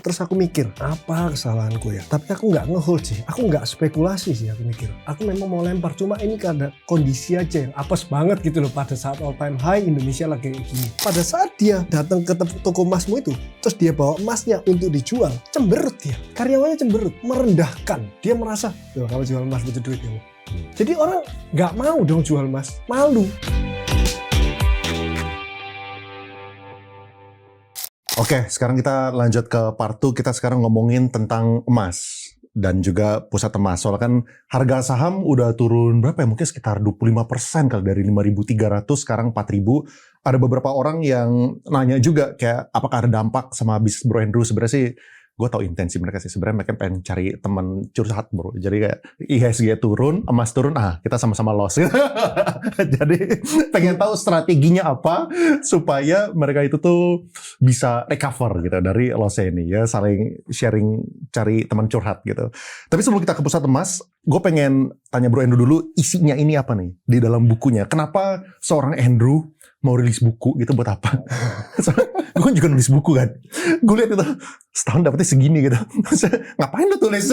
Terus aku mikir, apa kesalahanku ya? Tapi aku nggak nge-hold sih, aku nggak spekulasi sih, aku mikir. Aku memang mau lempar, cuma ini karena kondisi aja yang apes banget gitu loh. Pada saat all time high Indonesia lagi kayak gini. Pada saat dia datang ke toko emasmu itu, terus dia bawa emasnya untuk dijual, cemberut dia. Karyawannya cemberut, merendahkan. Dia merasa, kalau jual emas butuh duit ya. Jadi orang nggak mau dong jual emas, malu. Oke, sekarang kita lanjut ke part 2. Kita sekarang ngomongin tentang emas dan juga pusat emas. Soalnya kan harga saham udah turun berapa ya? Mungkin sekitar 25% kali, dari 5.300 sekarang 4.000. Ada beberapa orang yang nanya juga kayak apakah ada dampak sama bisnis Bro Andrew. Sebenarnya sih gue tau intensi mereka sih. Sebenarnya mereka pengen cari teman curhat bro. Jadi kayak IHSG turun, emas turun, kita sama-sama loss. Jadi pengen tahu strateginya apa supaya mereka itu tuh bisa recover gitu dari lossnya ini ya. Saling sharing, cari teman curhat gitu. Tapi sebelum kita ke pusat emas, gue pengen tanya Bro Andrew dulu, isinya ini apa nih di dalam bukunya? Kenapa seorang Andrew mau rilis buku gitu, buat apa? Gue juga nulis buku kan. Gue lihat itu setahun dapetnya segini gitu. Ngapain lu tulis?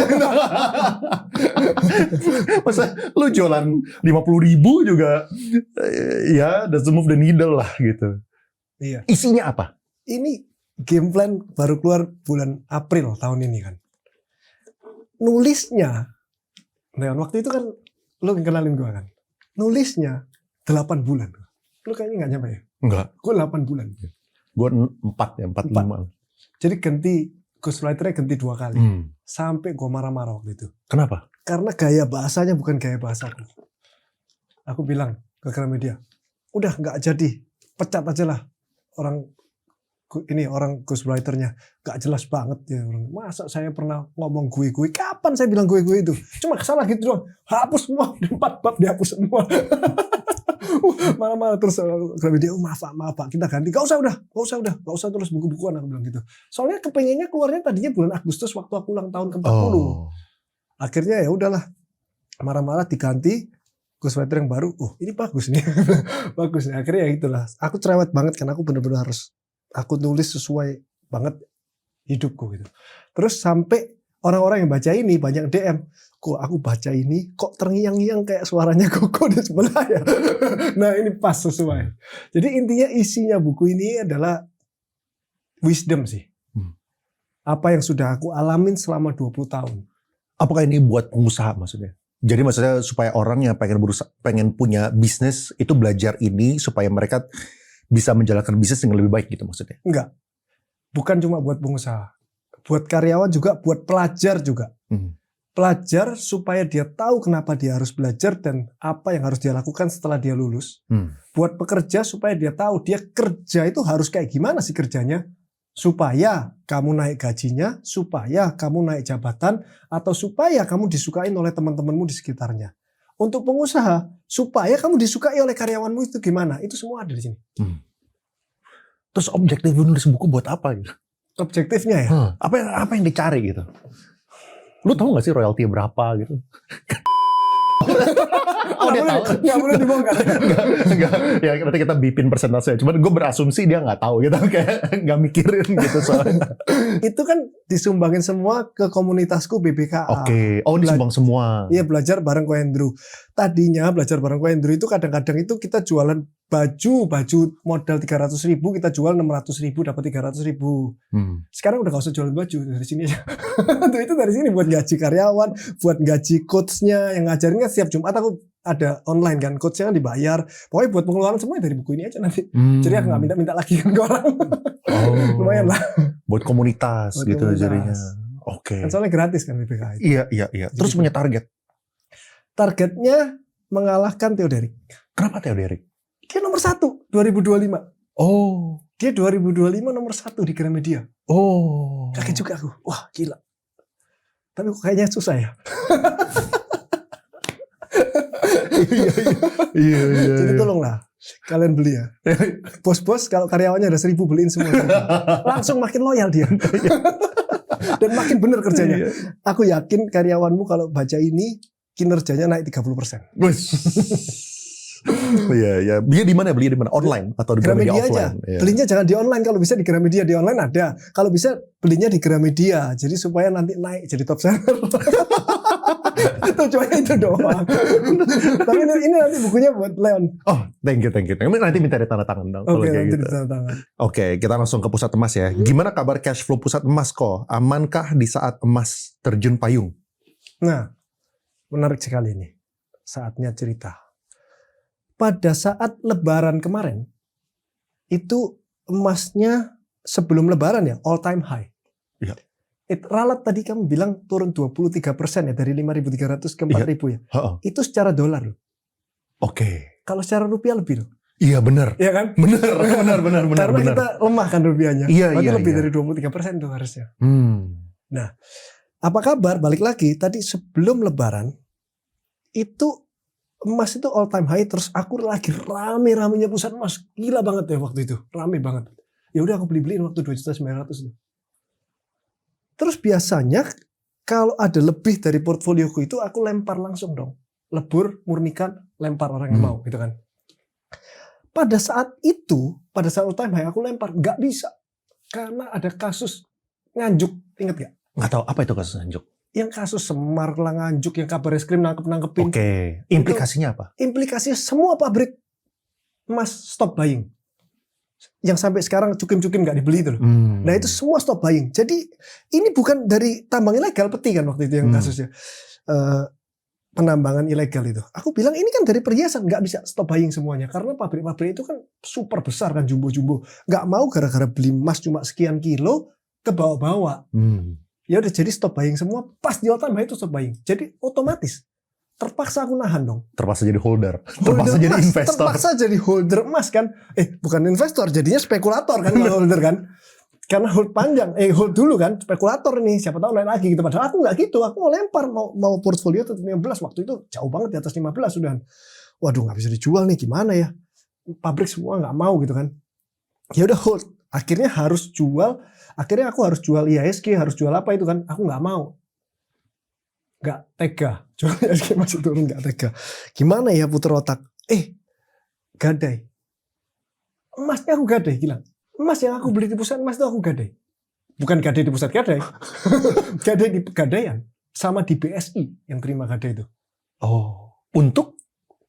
Masa lu jualan 50.000 juga ya doesn't move the needle lah gitu. Iya. Isinya apa? Ini game plan baru keluar bulan April tahun ini kan. Nulisnya, nah waktu itu kan lu kenalin gue kan. Nulisnya 8 bulan. Lu kayaknya gak nyampe ya? Enggak. Gue 8 bulan. Gue 4 ya, 4-5. Jadi ganti ghostwriter-nya ganti 2 kali. Sampai gue marah-marah waktu itu. Kenapa? Karena gaya bahasanya bukan gaya bahasaku. Aku bilang ke Gramedia, udah gak jadi, pecat aja lah orang ghostwriter-nya. Gak jelas banget ya. Masa saya pernah ngomong gue? Kapan saya bilang gue itu? Cuma salah gitu doang. Hapus semua, 4 bab dihapus semua. Malah terus Gramedia, maaf Pak, kita ganti. Gak usah terus buku-bukuan, aku bilang gitu. Soalnya kepengennya keluarnya tadinya bulan Agustus waktu aku ulang tahun ke-40. Akhirnya ya udahlah, marah-marah diganti ghostwriter yang baru. Ini bagus nih. Bagus nih. Akhirnya ya itulah. Aku cerewet banget kan, aku bener-bener harus aku tulis sesuai banget hidupku gitu. Terus sampai orang-orang yang baca ini banyak DM, kok aku baca ini kok terngiang-ngiang kayak suaranya Koko di sebelah ya. Nah ini pas sesuai. Jadi intinya isinya buku ini adalah wisdom sih. Apa yang sudah aku alamin selama 20 tahun. Apakah ini buat pengusaha maksudnya? Jadi maksudnya supaya orang yang pengen punya bisnis itu belajar ini supaya mereka bisa menjalankan bisnis dengan lebih baik gitu maksudnya? Enggak. Bukan cuma buat pengusaha. Buat karyawan juga, buat pelajar juga. Pelajar supaya dia tahu kenapa dia harus belajar dan apa yang harus dia lakukan setelah dia lulus. Buat pekerja supaya dia tahu dia kerja itu harus kayak gimana sih kerjanya. Supaya kamu naik gajinya, supaya kamu naik jabatan, atau supaya kamu disukai oleh teman-temanmu di sekitarnya. Untuk pengusaha, supaya kamu disukai oleh karyawanmu itu gimana. Itu semua ada di sini. Terus objektif nulis buku buat apa gitu? Objektifnya ya? Apa yang dicari gitu? Lu tahu gak sih royalti berapa gitu? Dia tahu. Nggak boleh dibongkar. Enggak. Ya nanti kita bipin persentase. Cuman gue berasumsi dia nggak tahu gitu, kayak nggak mikirin gitu soalnya. Itu kan disumbangin semua ke komunitasku BBKA. Oke. Oh, disumbang semua. Iya, belajar bareng Ko Andrew. Tadinya belajar bareng Ko Andrew itu kadang-kadang itu kita jualan baju modal 300.000 kita jual 600.000 dapat 300.000. Sekarang udah gak usah jualan baju dari sini aja. Itu dari sini buat gaji karyawan, buat gaji coachnya yang ngajarinnya setiap Jumat aku ada online kan, coachnya kan dibayar. Pokoknya buat pengeluaran semua dari buku ini aja nanti. Jadi aku nggak minta lagi kan ke orang. Lumayan lah. Buat komunitas buat gitu jadinya. Oke. Kan soalnya gratis kan BPK itu. Iya. Terus punya target? Targetnya mengalahkan Theoderik. Kenapa Theoderik? Dia nomor 1 2025. Oh. Dia 2025 nomor 1 di Gramedia. Oh. Kaget juga aku. Wah gila. Tapi kayaknya susah ya. Iya. Jadi tolonglah kalian beli ya. Bos-bos kalau karyawannya ada 1.000 beliin semua. Langsung makin loyal dia. Dan makin bener kerjanya. Aku yakin karyawanmu kalau baca ini kinerjanya naik 30%. Iya, iya. Belinya di mana? Belinya di mana? Online atau di Gramedia Gramedia aja. offline? Iya. Belinya jangan di online, kalau bisa di Gramedia. Di online ada. Kalau bisa belinya di Gramedia. Jadi supaya nanti naik jadi top seller. Tujuannya itu doang. Tapi ini nanti bukunya buat Leon. Oh, thank you. Nanti minta tanda tangan dong. Kalau Oke, kayak nanti gitu. ditandatangan. Oke, kita langsung ke Pusat Emas ya. Gimana kabar cash flow Pusat Emas kok? Amankah di saat emas terjun payung? Nah, menarik sekali ini. Saatnya cerita. Pada saat Lebaran kemarin, itu emasnya sebelum Lebaran ya, all time high. Iya. Ralat tadi kamu bilang turun 23% ya, dari 5.300 ke 4.000 ya. Heeh. Itu secara dolar loh. Oke. Kalau secara rupiah lebih loh. Iya benar. Iya kan? Benar. Karena kita lemah kan rupiahnya. Iya, Berarti iya, lebih iya. dari 23% tuh harusnya. Nah, Apa kabar? Balik lagi, tadi sebelum Lebaran, itu emas itu all time high, terus aku lagi rame-ramenya pusat emas. Gila banget ya waktu itu, rame banget. Ya udah aku beli-beliin waktu 2.900.000 tuh. Terus biasanya kalau ada lebih dari portfolioku itu aku lempar langsung dong. Lebur, murnikan, lempar orang yang mau gitu kan. Pada saat itu, pada saat all time high aku lempar, nggak bisa. Karena ada kasus nganjuk, inget gak? nggak tahu apa itu kasus Anjuk. Yang kasus Semar lah nganjuk, yang kabar reskrim nangkep-nangkepin. Oke. Implikasinya apa? Implikasinya semua pabrik emas stop buying. Yang sampai sekarang cukim-cukim nggak dibeli itu loh. Nah itu semua stop buying. Jadi ini bukan dari tambang ilegal, peti kan waktu itu yang kasusnya. Penambangan ilegal itu. Aku bilang ini kan dari perhiasan, nggak bisa stop buying semuanya. Karena pabrik-pabrik itu kan super besar kan, jumbo-jumbo. Nggak mau gara-gara beli emas cuma sekian kilo, ke bawah-bawah. Ya udah jadi stop buying semua, pas di all time high itu stop buying. Jadi otomatis terpaksa aku nahan dong. Terpaksa jadi holder. Terpaksa jadi emas, investor. Terpaksa jadi holder emas kan. Bukan investor, jadinya spekulator kan kalau holder kan. Karena hold panjang, hold dulu kan, spekulator nih, siapa tahu naik lagi gitu. Padahal aku nggak gitu, aku mau lempar, mau portfolio tetap 15, waktu itu jauh banget di atas 15 sudah. Waduh nggak bisa dijual nih, gimana ya? Pabrik semua nggak mau gitu kan. Ya udah hold. Akhirnya harus jual. Akhirnya aku harus jual IHSG, harus jual apa itu kan. Aku nggak mau. Nggak tega. Jual IHSG masih turun, nggak tega. Gimana ya puter otak. Gadai. Emasnya aku gadai, bilang. Emas yang aku beli di pusat emas itu aku gadai. Bukan gadai di pusat gadai. Gadai di Pegadaian. Sama di BSI yang terima gadai itu. Oh, untuk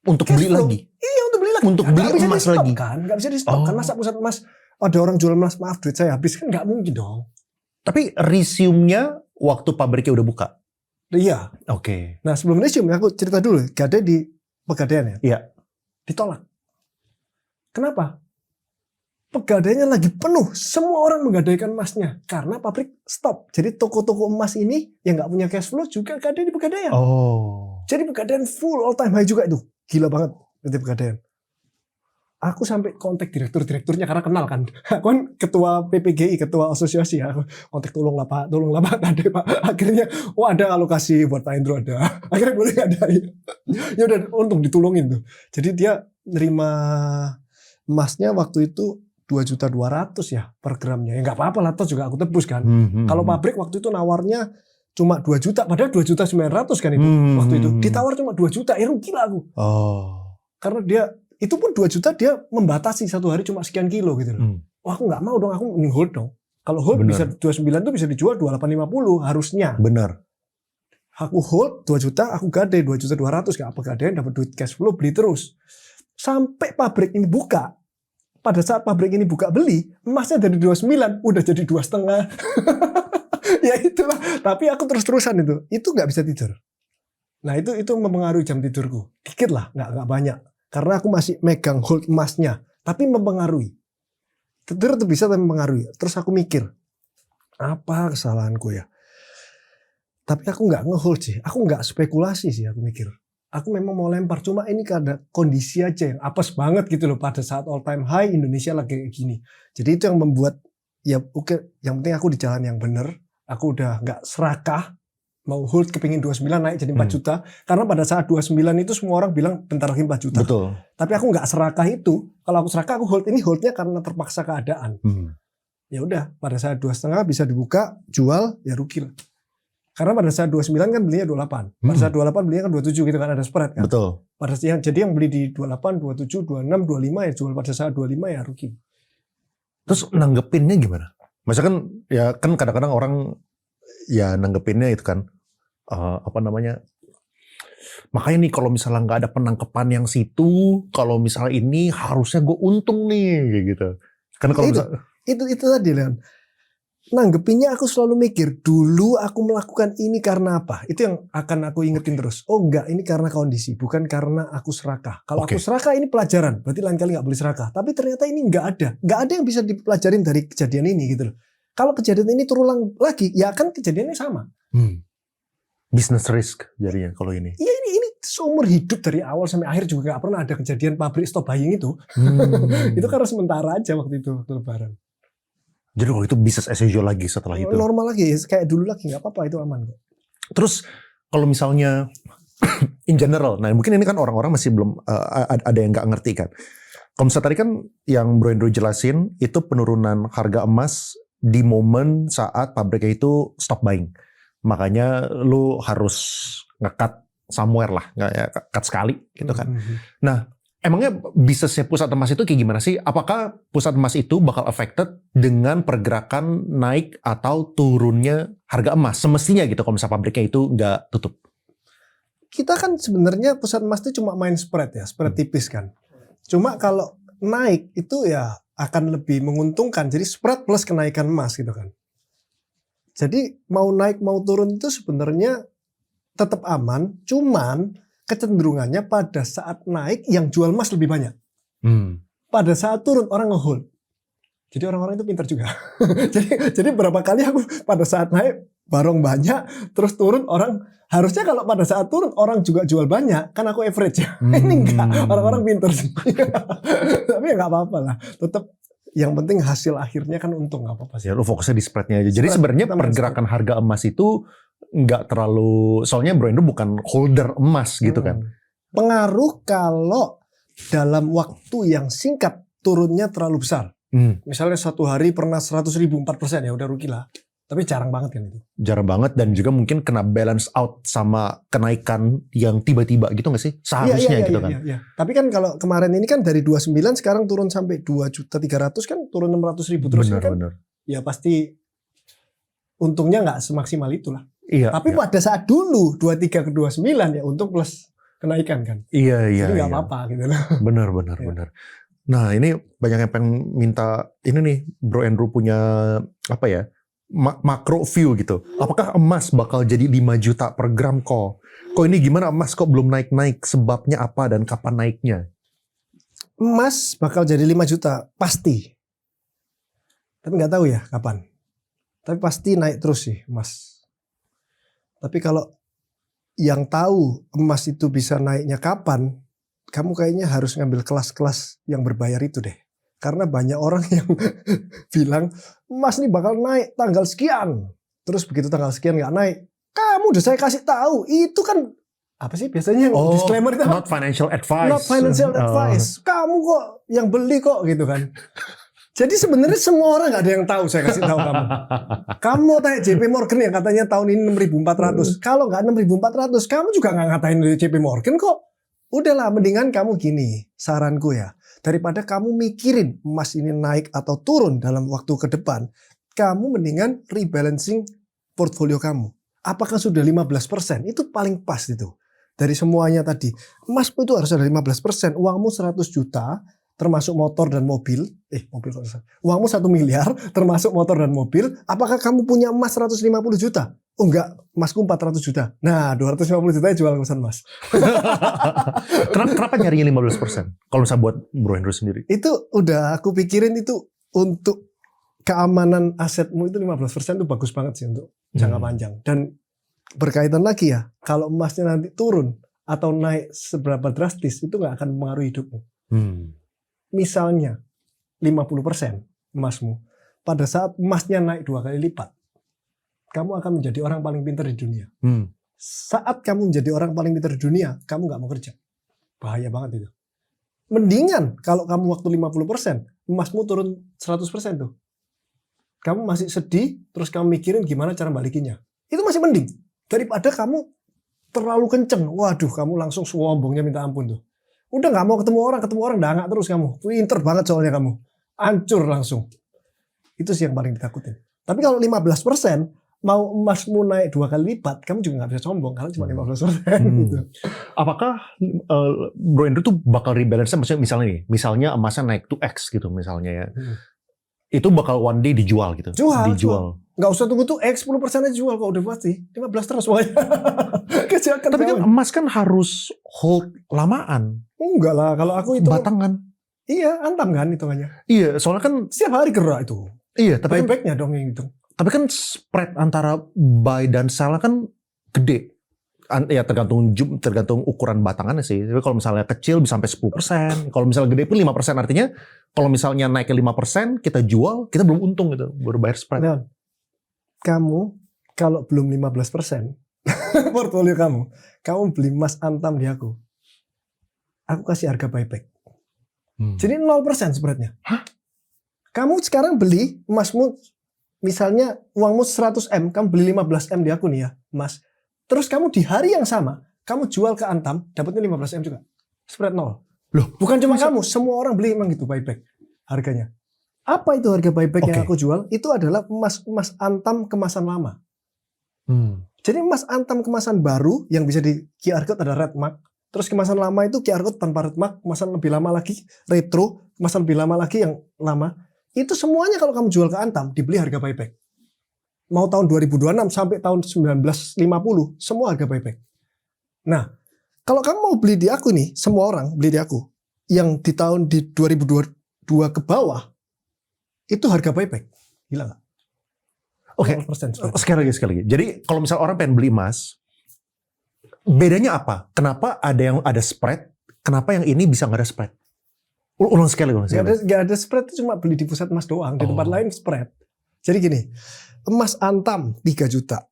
beli flow. lagi? Iya, untuk beli lagi. Untuk beli emas lagi? Kan? Nggak bisa di stop kan. Masa pusat emas ada orang jual emas, maaf duit saya habis, kan nggak mungkin dong. Tapi resume-nya waktu pabriknya udah buka? Iya. Oke. Nah sebelum resume aku cerita dulu. Gadai di Pegadaian ya? Iya. Ditolak. Kenapa? Pegadaiannya lagi penuh. Semua orang menggadaikan emasnya. Karena pabrik stop. Jadi toko-toko emas ini yang nggak punya cash flow juga gadai di Pegadaian. Oh. Jadi Pegadaian full all time high juga itu. Gila banget di Pegadaian. Aku sampai kontak direkturnya karena kenal kan. Aku kan ketua PPGI, ketua asosiasi ya. Aku kontak tolong lah Pak gadai Pak. Akhirnya ada alokasi buat Pak Indro ada. Akhirnya boleh gadai. Ya udah untung ditolongin tuh. Jadi dia nerima emasnya waktu itu 2.200.000 ya per gramnya. Ya nggak apa-apa lah, toh juga aku tebus kan. Kalau pabrik waktu itu nawarnya cuma 2 juta, padahal 2.900.000 kan itu waktu itu. Ditawar cuma 2 juta, rugi lah aku. Karena dia itu pun 2 juta dia membatasi satu hari cuma sekian kilo gitu loh. Wah aku nggak mau dong, aku mending hold dong. Kalau hold bisa 29 tuh bisa dijual 2850 harusnya. Benar. Aku hold 2 juta, aku gadai 2.200.000 gak apa gadein, dapat duit cash flow, beli terus. Sampai pabrik ini buka. Pada saat pabrik ini buka beli, emasnya dari 29 udah jadi 2,5. Ya itulah. Tapi aku terus-terusan itu nggak bisa tidur. Nah itu mempengaruhi jam tidurku. Dikit lah, nggak banyak. Karena aku masih megang hold emasnya, tapi mempengaruhi. Tidur itu bisa tapi mempengaruhi. Terus aku mikir, apa kesalahanku ya? Tapi aku nggak nge-hold sih, aku nggak spekulasi sih, aku mikir. Aku memang mau lempar, cuma ini karena kondisi aja yang apes banget gitu loh pada saat all time high Indonesia lagi kayak gini. Jadi itu yang membuat ya oke, yang penting aku di jalan yang bener. Aku udah nggak serakah. Mau hold kepingin 29 naik jadi 4 juta. Karena pada saat 29 itu semua orang bilang bentar lagi 4 juta. Betul. Tapi aku nggak serakah itu. Kalau aku serakah aku hold ini holdnya karena terpaksa keadaan. Ya udah pada saat 2,5 bisa dibuka, jual ya rugi lah. Karena pada saat 29 kan belinya 28. Pada saat 28 belinya kan 27 gitu kan, ada spread kan. Betul. Jadi yang beli di 28, 27, 26, 25 ya jual pada saat 25 ya rugi. Terus nanggepinnya gimana? Maksudnya kan ya kan kadang-kadang orang ya nanggepinnya itu kan apa namanya? Makanya nih kalau misalnya nggak ada penangkepan yang situ, kalau misalnya ini harusnya gue untung nih kayak gitu. Karena kalau misalnya Itu tadi Leon. Nanggepinnya aku selalu mikir, dulu aku melakukan ini karena apa? Itu yang akan aku ingetin terus. Oh enggak, ini karena kondisi, bukan karena aku serakah. Kalau aku serakah ini pelajaran, berarti lain kali nggak boleh serakah. Tapi ternyata ini nggak ada yang bisa dipelajarin dari kejadian ini gitu loh. Kalau kejadian ini terulang lagi, ya kan kejadiannya sama. Business risk jadinya kalau ini. Iya ini seumur hidup dari awal sampai akhir juga nggak pernah ada kejadian pabrik stop buying itu. Itu karena sementara aja waktu itu waktu Lebaran. Jadi kalau itu business as usual lagi setelah itu. Normal lagi, kayak dulu lagi, nggak apa-apa, itu aman kok. Terus kalau misalnya in general, nah mungkin ini kan orang-orang masih belum ada yang nggak ngerti kan. Kalau misalnya tadi kan yang Bro Andrew jelasin itu penurunan harga emas di momen saat pabriknya itu stop buying. Makanya lu harus nge-cut somewhere lah, nggak ya, cut sekali gitu kan. Nah, emangnya bisnisnya pusat emas itu kayak gimana sih? Apakah pusat emas itu bakal affected dengan pergerakan naik atau turunnya harga emas? Semestinya gitu kalau misalnya pabriknya itu nggak tutup. Kita kan sebenarnya pusat emas itu cuma main spread ya, spread tipis kan. Cuma kalau naik itu ya akan lebih menguntungkan. Jadi spread plus kenaikan emas gitu kan. Jadi mau naik mau turun itu sebenarnya tetap aman, cuman kecenderungannya pada saat naik yang jual emas lebih banyak. Pada saat turun orang nge-hold. Jadi orang-orang itu pintar juga. jadi berapa kali aku pada saat naik barong banyak, terus turun orang, harusnya kalau pada saat turun orang juga jual banyak, kan aku average ya. Ini enggak, orang-orang pintar sih. Tapi ya nggak apa-apa lah. Tetap yang penting hasil akhirnya kan untung, nggak apa-apa sih. Ya lu fokusnya di spreadnya aja. Jadi sebenarnya pergerakan harga emas itu nggak terlalu, soalnya Bro Andrew bukan holder emas gitu kan. Pengaruh kalau dalam waktu yang singkat turunnya terlalu besar. Misalnya satu hari pernah 100.000 4% ya udah rugi lah. Tapi jarang banget kan itu. Jarang banget dan juga mungkin kena balance out sama kenaikan yang tiba-tiba gitu nggak sih? Seharusnya gitu kan. Iya. Tapi kan kalau kemarin ini kan dari 29 sekarang turun sampai 2.300.000 kan turun 600.000 terus kan. Ya pasti untungnya nggak semaksimal itulah. Iya. Tapi pada saat dulu 23 ke 29 ya untung plus kenaikan kan. Iya. Jadi nggak apa-apa gitu loh. Benar. Nah ini banyak yang pengen minta ini nih Bro Andrew punya apa ya makro view gitu. Apakah emas bakal jadi 5 juta per gram kok? Kok ini gimana emas kok belum naik-naik? Sebabnya apa dan kapan naiknya? Emas bakal jadi 5 juta pasti. Tapi nggak tahu ya kapan. Tapi pasti naik terus sih emas. Tapi kalau yang tahu emas itu bisa naiknya kapan, kamu kayaknya harus ngambil kelas-kelas yang berbayar itu deh. Karena banyak orang yang bilang emas nih bakal naik tanggal sekian. Terus begitu tanggal sekian nggak naik, kamu udah saya kasih tahu. Itu kan apa sih biasanya yang disclaimer itu? Not financial advice. Not financial advice. Kamu kok yang beli kok gitu kan. Jadi sebenarnya semua orang nggak ada yang tahu, saya kasih tahu kamu. Kamu tanya JP Morgan yang katanya tahun ini 6.400. Kalau nggak 6.400, kamu juga nggak ngatain JP Morgan kok. Udahlah, mendingan kamu gini, saranku ya. Daripada kamu mikirin emas ini naik atau turun dalam waktu ke depan, kamu mendingan rebalancing portfolio kamu. Apakah sudah 15%? Itu paling pas itu. Dari semuanya tadi. Emas itu harus ada 15%. Uangmu 100 juta, termasuk motor dan mobil. Uangmu 1 miliar, termasuk motor dan mobil. Apakah kamu punya emas 150 juta? Oh enggak, emasku 400 juta. Nah, 250 juta jual emas emas. Kenapa nyarinya 15%? Kalau misalnya buat Bro Andrew sendiri. Itu udah aku pikirin itu untuk keamanan asetmu itu 15% itu bagus banget sih untuk jangka panjang. Dan berkaitan lagi ya, kalau emasnya nanti turun atau naik seberapa drastis itu nggak akan mempengaruhi hidupmu. Misalnya 50% emasmu, pada saat emasnya naik 2 kali lipat, kamu akan menjadi orang paling pintar di dunia. Saat kamu menjadi orang paling pintar di dunia, kamu nggak mau kerja. Bahaya banget itu. Mendingan kalau kamu waktu 50%, emasmu turun 100% tuh. Kamu masih sedih, terus kamu mikirin gimana cara balikinnya. Itu masih mending. Daripada kamu terlalu kenceng, waduh kamu langsung sombongnya minta ampun tuh. Udah nggak mau ketemu orang dangak terus kamu. Pinter banget soalnya kamu. Hancur langsung. Itu sih yang paling ditakutin. Tapi kalau 15%, mau emasmu naik 2 kali lipat, kamu juga nggak bisa sombong karena cuma 15%. Gitu. Apakah Bro Andrew tuh bakal rebalance, maksudnya misalnya emasnya naik 2x gitu misalnya ya. Itu bakal one day dijual gitu. Jual. Nggak usah tunggu tuh X 10% aja jual kok udah pasti. 15 terus pokoknya. Tapi kan emas kan harus hold lamaan. Enggak lah, kalau aku itu batangan. Iya, antam kan hitungannya. Iya, soalnya kan setiap hari gerak itu. Iya, tapi buybacknya dong yang itu. Tapi kan spread antara buy dan sell kan gede. Ya tergantung ukuran batangannya sih. Tapi kalau misalnya kecil bisa sampai 10%. Kalau misalnya gede pun 5%. Artinya kalau misalnya naik ke 5%, kita jual, kita belum untung gitu. Baru bayar spread. Nah, kamu kalau belum 15% portfolio kamu beli emas antam di aku kasih harga buyback. Jadi 0% spreadnya. Hah? Kamu sekarang beli emasmu, misalnya uangmu 100M, kamu beli 15M di aku nih ya, emas. Terus kamu di hari yang sama, kamu jual ke antam, dapatnya 15M juga. Spread 0. Loh, bukan cuma kamu, semua orang beli emang gitu buyback harganya. Apa itu harga buyback yang aku jual? Itu adalah emas antam kemasan lama. Jadi emas antam kemasan baru yang bisa di QR code ada red mark. Terus kemasan lama itu QR code tanpa red mark, kemasan lebih lama lagi retro, kemasan lebih lama lagi yang lama. Itu semuanya kalau kamu jual ke antam dibeli harga buyback. Mau tahun 2026 sampai tahun 1950 semua harga buyback. Nah, kalau kamu mau beli di aku nih, semua orang beli di aku yang di tahun di 2022 ke bawah itu harga buyback. Gila nggak? Oke, sekali lagi. Jadi kalau misal orang pengen beli emas, bedanya apa? Kenapa ada spread? Kenapa yang ini bisa nggak ada spread? Ulang sekali. Nggak ada spread, itu cuma beli di pusat emas doang. Di tempat lain spread. Jadi gini, emas antam 3 juta,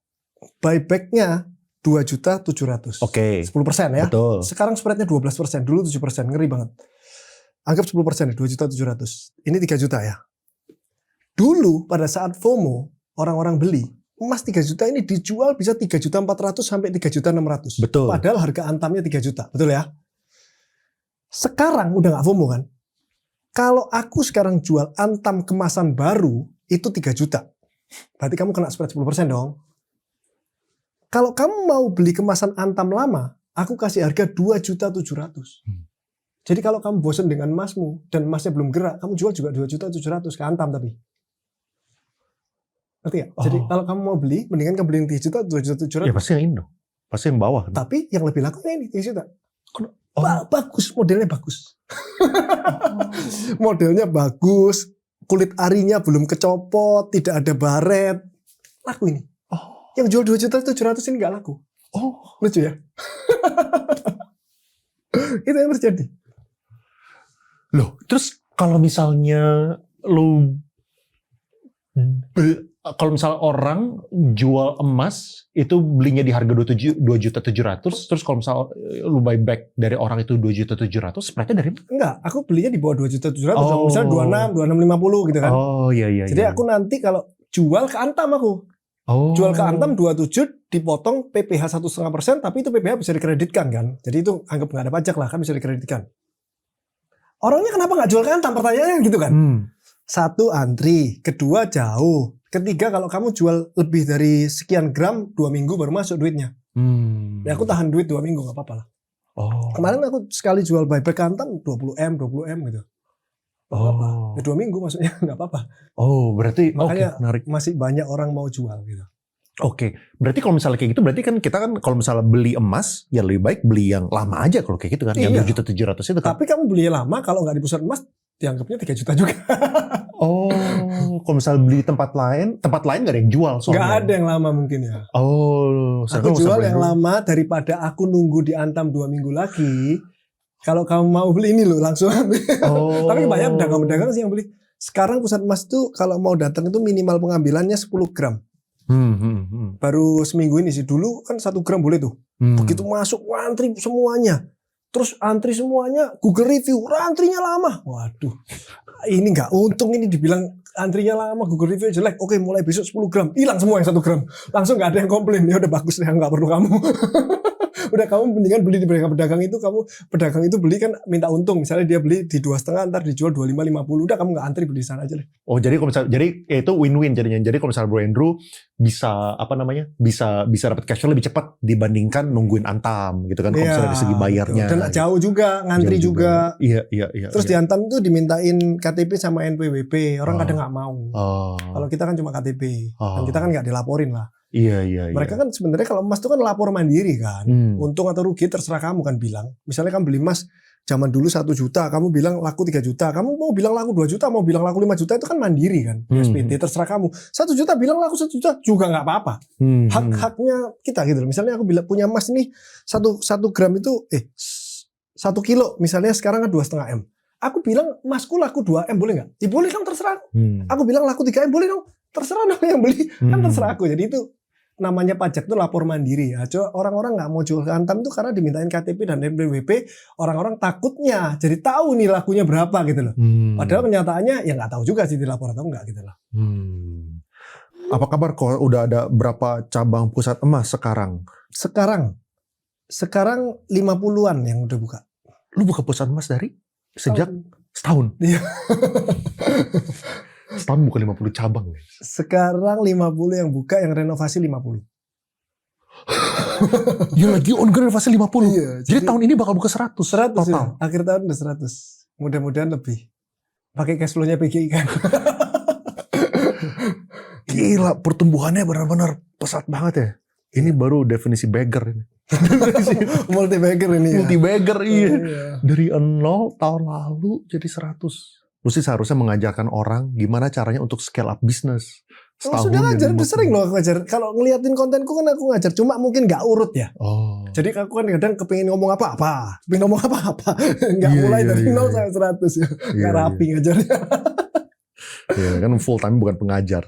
buybacknya 2.700.000. Oke. 10% ya. Betul. Sekarang spreadnya 12%, dulu 7%, ngeri banget. Anggap 10%, 2.700.000. Ini 3 juta ya. Dulu pada saat FOMO, orang-orang beli, emas 3 juta ini dijual bisa 3.400.000 sampai 3.600.000. Betul. Padahal harga antamnya 3 juta, betul ya? Sekarang udah nggak FOMO kan? Kalau aku sekarang jual antam kemasan baru, itu 3 juta. Berarti kamu kena spread 10% dong. Kalau kamu mau beli kemasan antam lama, aku kasih harga 2.700.000. Jadi kalau kamu bosan dengan emasmu, dan emasnya belum gerak, kamu jual juga 2.700.000 ke antam tapi. Ngerti ya? Jadi kalau kamu mau beli, mendingan kamu beli yang 3 juta, 2.700.000. Ya pasti yang ini dong. Pasti yang bawah. Tapi yang lebih laku ini 3 juta. Bagus, modelnya bagus. Modelnya bagus, kulit arinya belum kecopot, tidak ada baret. Laku ini. Yang jual 2.700.000 ini nggak laku. Lucu ya? Itu yang terjadi. Loh, terus kalau misalnya kalau misalnya orang jual emas itu belinya di harga 2.700.000, terus kalau misalnya lu buyback dari orang itu 2.700.000, spreadnya dari mana? Enggak, aku belinya di bawah 2.700.000, misalnya 26.50 gitu kan. Iya. Jadi aku nanti kalau jual ke antam aku. Jual ke antam 27 dipotong PPh 1,5%, tapi itu PPh bisa dikreditkan kan. Jadi itu anggap nggak ada pajak lah, kan bisa dikreditkan. Orangnya kenapa nggak jual ke antam? Pertanyaannya gitu kan. Satu, antri. Kedua, jauh. Ketiga, kalau kamu jual lebih dari sekian gram, 2 minggu baru masuk duitnya. Ya aku tahan duit 2 minggu, gak apa-apa lah. Kemarin aku sekali jual buyback ke antam 20M gitu. Gak apa-apa. Ya 2 minggu maksudnya, gak apa-apa. Berarti makanya menarik. Masih banyak orang mau jual gitu. Berarti kalau misalnya kayak gitu, berarti kan kita kan kalau misalnya beli emas, ya lebih baik beli yang lama aja kalau kayak gitu kan. Yang 2.700.000 itu kan. Tapi kamu beli lama, kalau nggak di pusat emas, dianggapnya 3 juta juga. Kalau misalnya beli tempat lain nggak ada yang jual soalnya. Nggak ada yang lama mungkin ya. Aku jual yang lama daripada aku nunggu di antam 2 minggu lagi. Kalau kamu mau beli ini loh, langsung ambil. Tapi kebanyakan pedagang-pedagang sih yang beli. Sekarang pusat emas tuh kalau mau datang itu minimal pengambilannya 10 gram. Baru seminggu ini sih, dulu kan 1 gram boleh tuh. Begitu masuk antri semuanya. Terus antri semuanya Google review, antrinya lama. Waduh, ini nggak untung ini dibilang antrinya lama, Google review jelek. Oke, mulai besok 10 gram, hilang semua yang 1 gram. Langsung nggak ada yang komplain. Ya udah bagus deh, nggak perlu kamu. Udah kamu mendingan beli di pedagang itu, pedagang itu beli kan minta untung. Misalnya dia beli di 2,5, ntar dijual 25-50. Udah kamu nggak antri, beli di sana aja deh. Oh, jadi kalau misalnya, jadi ya itu win-win jadinya. Jadi kalau misalnya Bro Andrew bisa bisa dapat cash flow lebih cepat dibandingkan nungguin Antam gitu kan, kalau misalnya dari segi bayarnya. Betul. Dan jauh juga, ngantri juga. Iya. Terus di Antam tuh dimintain KTP sama NPWP. Orang kadang nggak mau. Kalau kita kan cuma KTP. Dan kita kan nggak dilaporin lah. Iya. Mereka kan sebenarnya kalau emas itu kan lapor mandiri kan. Untung atau rugi terserah kamu kan bilang. Misalnya kamu beli emas zaman dulu 1 juta, kamu bilang laku 3 juta. Kamu mau bilang laku 2 juta, mau bilang laku 5 juta itu kan mandiri kan. SPT terserah kamu. 1 juta bilang laku 1 juta juga nggak apa-apa. Hak-haknya kita gitu. Misalnya aku bilang punya emas ini 1 gram itu 1 kilo misalnya sekarang kan 2,5 M. Aku bilang emasku laku 2 M boleh nggak? Ya boleh kan terserah. Aku bilang laku 3 M boleh dong. Terserah dong yang beli. Kan terserah aku. Jadi itu namanya pajak tuh lapor mandiri ya. Orang-orang nggak mau jual ke Antam tuh karena dimintain KTP dan NPWP. Orang-orang takutnya jadi tahu nih lakunya berapa gitu loh. Padahal kenyataannya ya nggak tahu juga sih dilapor atau enggak gitu loh. Apa kabar kok udah ada berapa cabang pusat emas sekarang? Sekarang 50-an yang udah buka. Lu buka pusat emas dari sejak setahun? Iya. Setahun bukan 50 cabang nih. Sekarang 50 yang buka, yang renovasi 50. Ya lagi on renovasi 50. Iya, jadi tahun ini bakal buka 100 total. Ya. Akhir tahun udah 100. Mudah-mudahan lebih. Pakai cash flow-nya PGI kan. Gila, pertumbuhannya benar-benar pesat banget ya. Ini baru definisi beggar ini. Multi bagger ini ya. Multi bagger iya. Iya. Dari 0 tahun lalu jadi 100. Lu sih seharusnya mengajarkan orang gimana caranya untuk scale up bisnis. Sudah ngajar, udah sering loh aku ngajar. Kalau ngeliatin kontenku kan aku ngajar, cuma mungkin nggak urut ya. Jadi aku kan kadang kepengin ngomong apa-apa, nggak mulai dari 0 sampai 100 ya. Nggak rapi ngajarnya. Ya kan full time bukan pengajar.